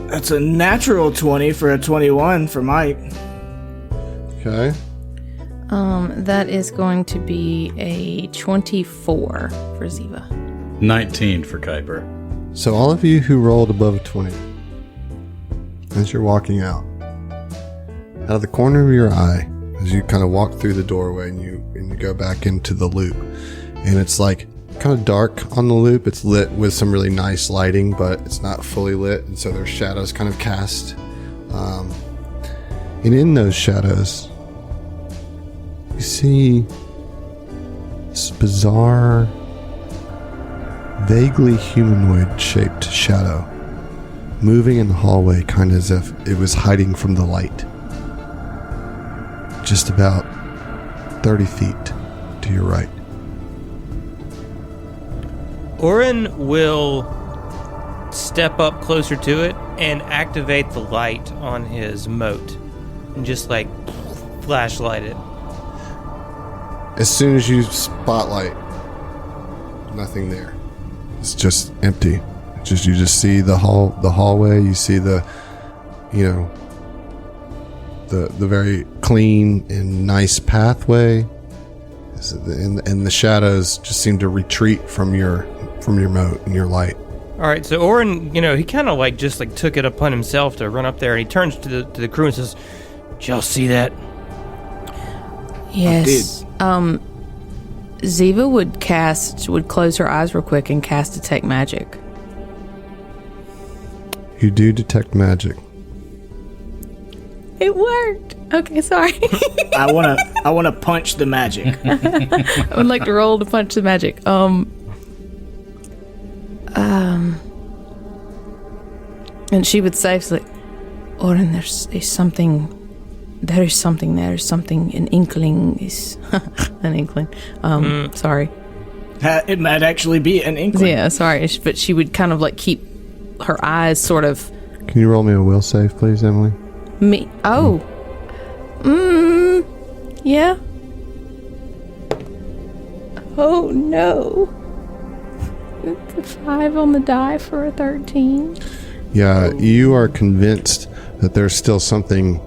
That's a natural 20 for a 21 for Mike. Okay. That is going to be a 24 for Ziva. 19 for Kuiper. So all of you who rolled above a 20, as you're walking out of the corner of your eye, as you kind of walk through the doorway and you go back into the loop, and it's like kind of dark on the loop. It's lit with some really nice lighting, but it's not fully lit, and so there's shadows kind of cast. And in those shadows, you see this bizarre, vaguely humanoid-shaped shadow moving in the hallway, kind of as if it was hiding from the light. Just about 30 feet to your right. Oren will step up closer to it and activate the light on his moat and just like flashlight it. As soon as you spotlight, nothing there. It's just empty. You just see the hallway. You see the very clean and nice pathway, and the shadows just seem to retreat from your moat and your light. All right, so Oren, he kind of just took it upon himself to run up there, and he turns to the crew and says, "Did y'all see that?" Yes. Ziva would close her eyes real quick and cast Detect Magic. You do detect magic. It worked. Okay, sorry. I wanna punch the magic. I would like to roll to punch the magic. And she would say, Oren, there's something there. An inkling is an inkling. Sorry. It might actually be an inkling. Yeah, sorry. But she would kind of keep her eyes sort of. Can you roll me a will save, please, Emily? Me? Oh. Yeah. Oh no. It's a 5 on the die for a 13. Yeah, you are convinced that there's still something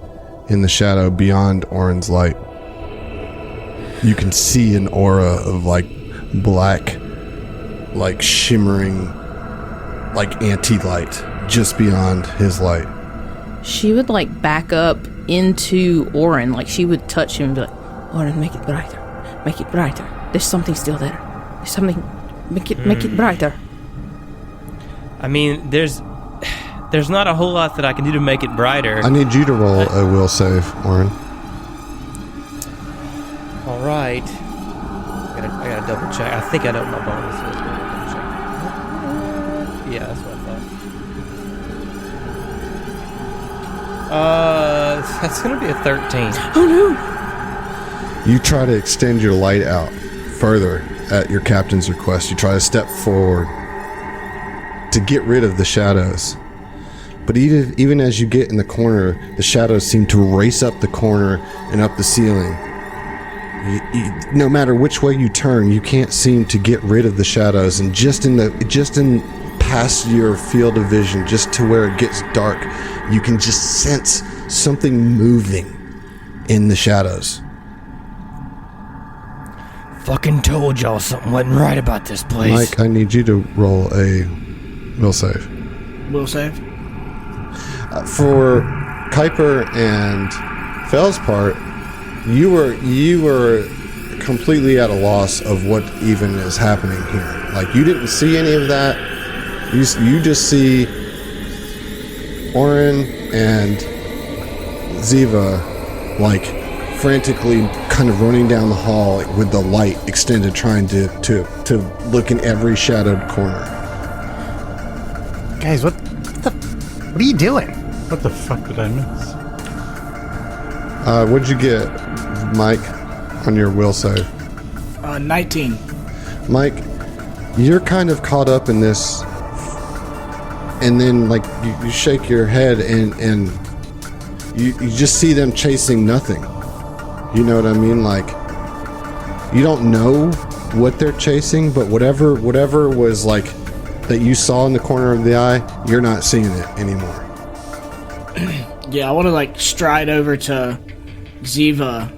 in the shadow beyond Oren's light. You can see an aura of black, shimmering, anti-light just beyond his light. she would like back up into Orin. Like she would touch him and be like, Orin, make it brighter. Make it brighter. There's something still there. There's something. Make it brighter. I mean, there's not a whole lot that I can do to make it brighter. I need you to roll a will save, Orin. All right. I gotta double check. I think I know what my bonus is. Yeah, that's what I thought. That's gonna be a 13. Oh You try to extend your light out further at your captain's request. You try to step forward to get rid of the shadows. But even as you get in the corner, the shadows seem to race up the corner and up the ceiling. No matter which way you turn, you can't seem to get rid of the shadows. And just in past your field of vision, just to where it gets dark, you can just sense something moving in the shadows. Fucking told y'all something wasn't right about this place. Mike, I need you to roll a will save. Will save? For Kuiper and Fell's part, you were completely at a loss of what even is happening here. Like, you didn't see any of that. You just see Orin and Ziva, like, frantically kind of running down the hall with the light extended, trying to look in every shadowed corner. Guys, what are you doing? What the fuck did I miss? What'd you get, Mike, on your will save? 19. Mike, you're kind of caught up in this, and then like you shake your head and you just see them chasing nothing. You know what I mean? Like, you don't know what they're chasing, but whatever was like that you saw in the corner of the eye, you're not seeing it anymore. Yeah, I want to like stride over to Ziva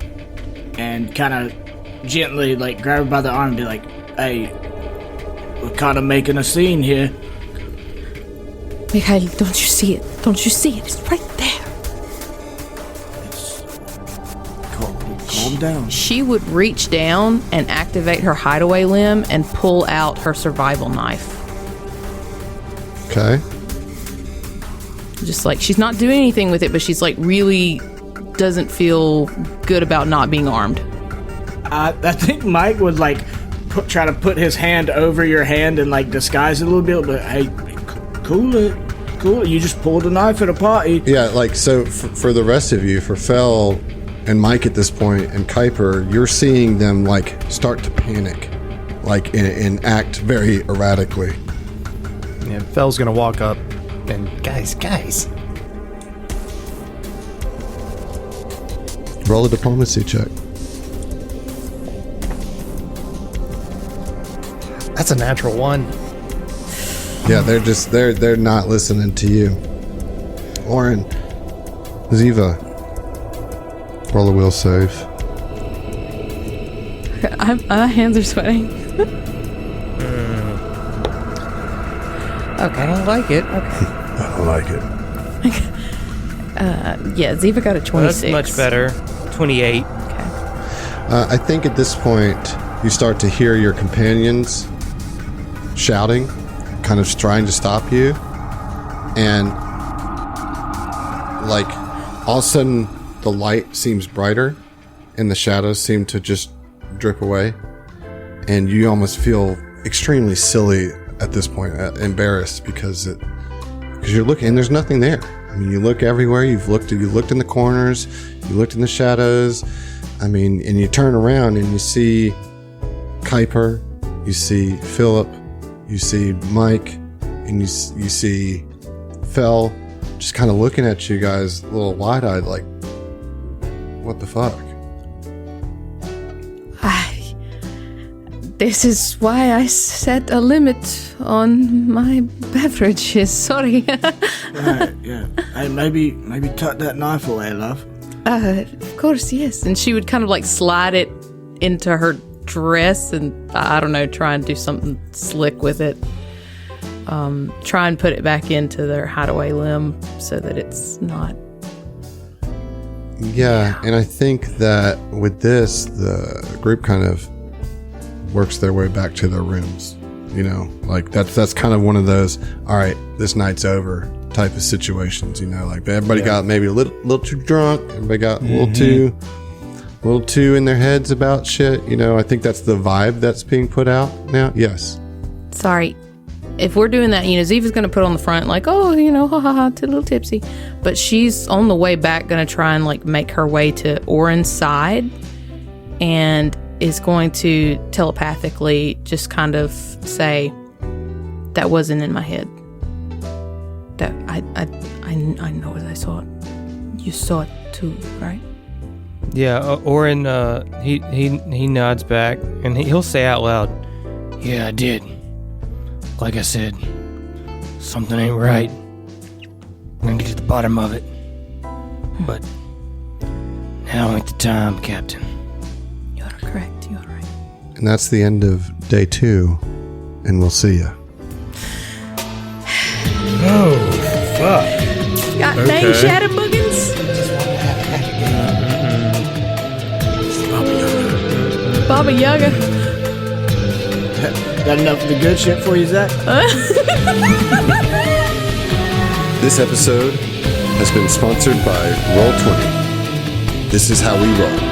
and kind of gently like grab her by the arm and be like, "Hey, we're kind of making a scene here." Mikhail, don't you see it? Don't you see it? It's right there. Calm down. She would reach down and activate her hideaway limb and pull out her survival knife. Okay. Just like, she's not doing anything with it, but she's like really doesn't feel good about not being armed. I think Mike would like try to put his hand over your hand and like disguise it a little bit, but hey, cool it. You just pulled a knife at a party. Yeah, like, so for the rest of you, for Fell and Mike at this point, and Kuiper, you're seeing them like start to panic, like and act very erratically. Yeah, Fell's gonna walk up and guys. Roll a diplomacy check. That's a natural one. Yeah, they're not listening to you. Orin, Ziva, roll a will save. My hands are sweating. Okay, I don't like it. Okay. I don't like it. Yeah, Ziva got a 26. That's much better. 28. I think at this point, you start to hear your companions shouting, kind of trying to stop you. And, like, all of a sudden, the light seems brighter, and the shadows seem to just drip away. And you almost feel extremely silly at this point, embarrassed, because you're looking, and there's nothing there. I mean, you look everywhere. You looked in the corners. You looked in the shadows. I mean, and you turn around and you see Kuiper, you see Philip, you see Mike, and you see Fell, just kind of looking at you guys, a little wide-eyed, like, what the fuck? This is why I set a limit on my beverages. Sorry. Yeah. Hey, maybe tuck that knife away, love. Of course, yes. And she would kind of like slide it into her dress and, I don't know, try and do something slick with it. try and put it back into their hideaway limb so that it's not. Yeah, and I think that with this, the group kind of works their way back to their rooms. You know, like that's kind of one of those, all right, this night's over type of situations. You know, like everybody got maybe a little too drunk. Everybody got a little too in their heads about shit. You know, I think that's the vibe that's being put out now. Yes. Sorry. If we're doing that, Ziva's going to put on the front like, oh, ha ha ha, a little tipsy. But she's on the way back going to try and like make her way to Oren's side and is going to telepathically just kind of say, that wasn't in my head. That I know as I saw it. You saw it too, right? Yeah, Oren, he nods back, and he'll say out loud, "Yeah, I did. Like I said, something ain't right. I'm gonna get to the bottom of it. But now ain't the time, Captain." You are correct, you are right. And that's the end of day 2, and we'll see you. Oh, fuck. God dang, Shadow Boogans. Baba Yaga. Got enough of the good shit for you, Zach? This episode has been sponsored by Roll20. This is how we roll.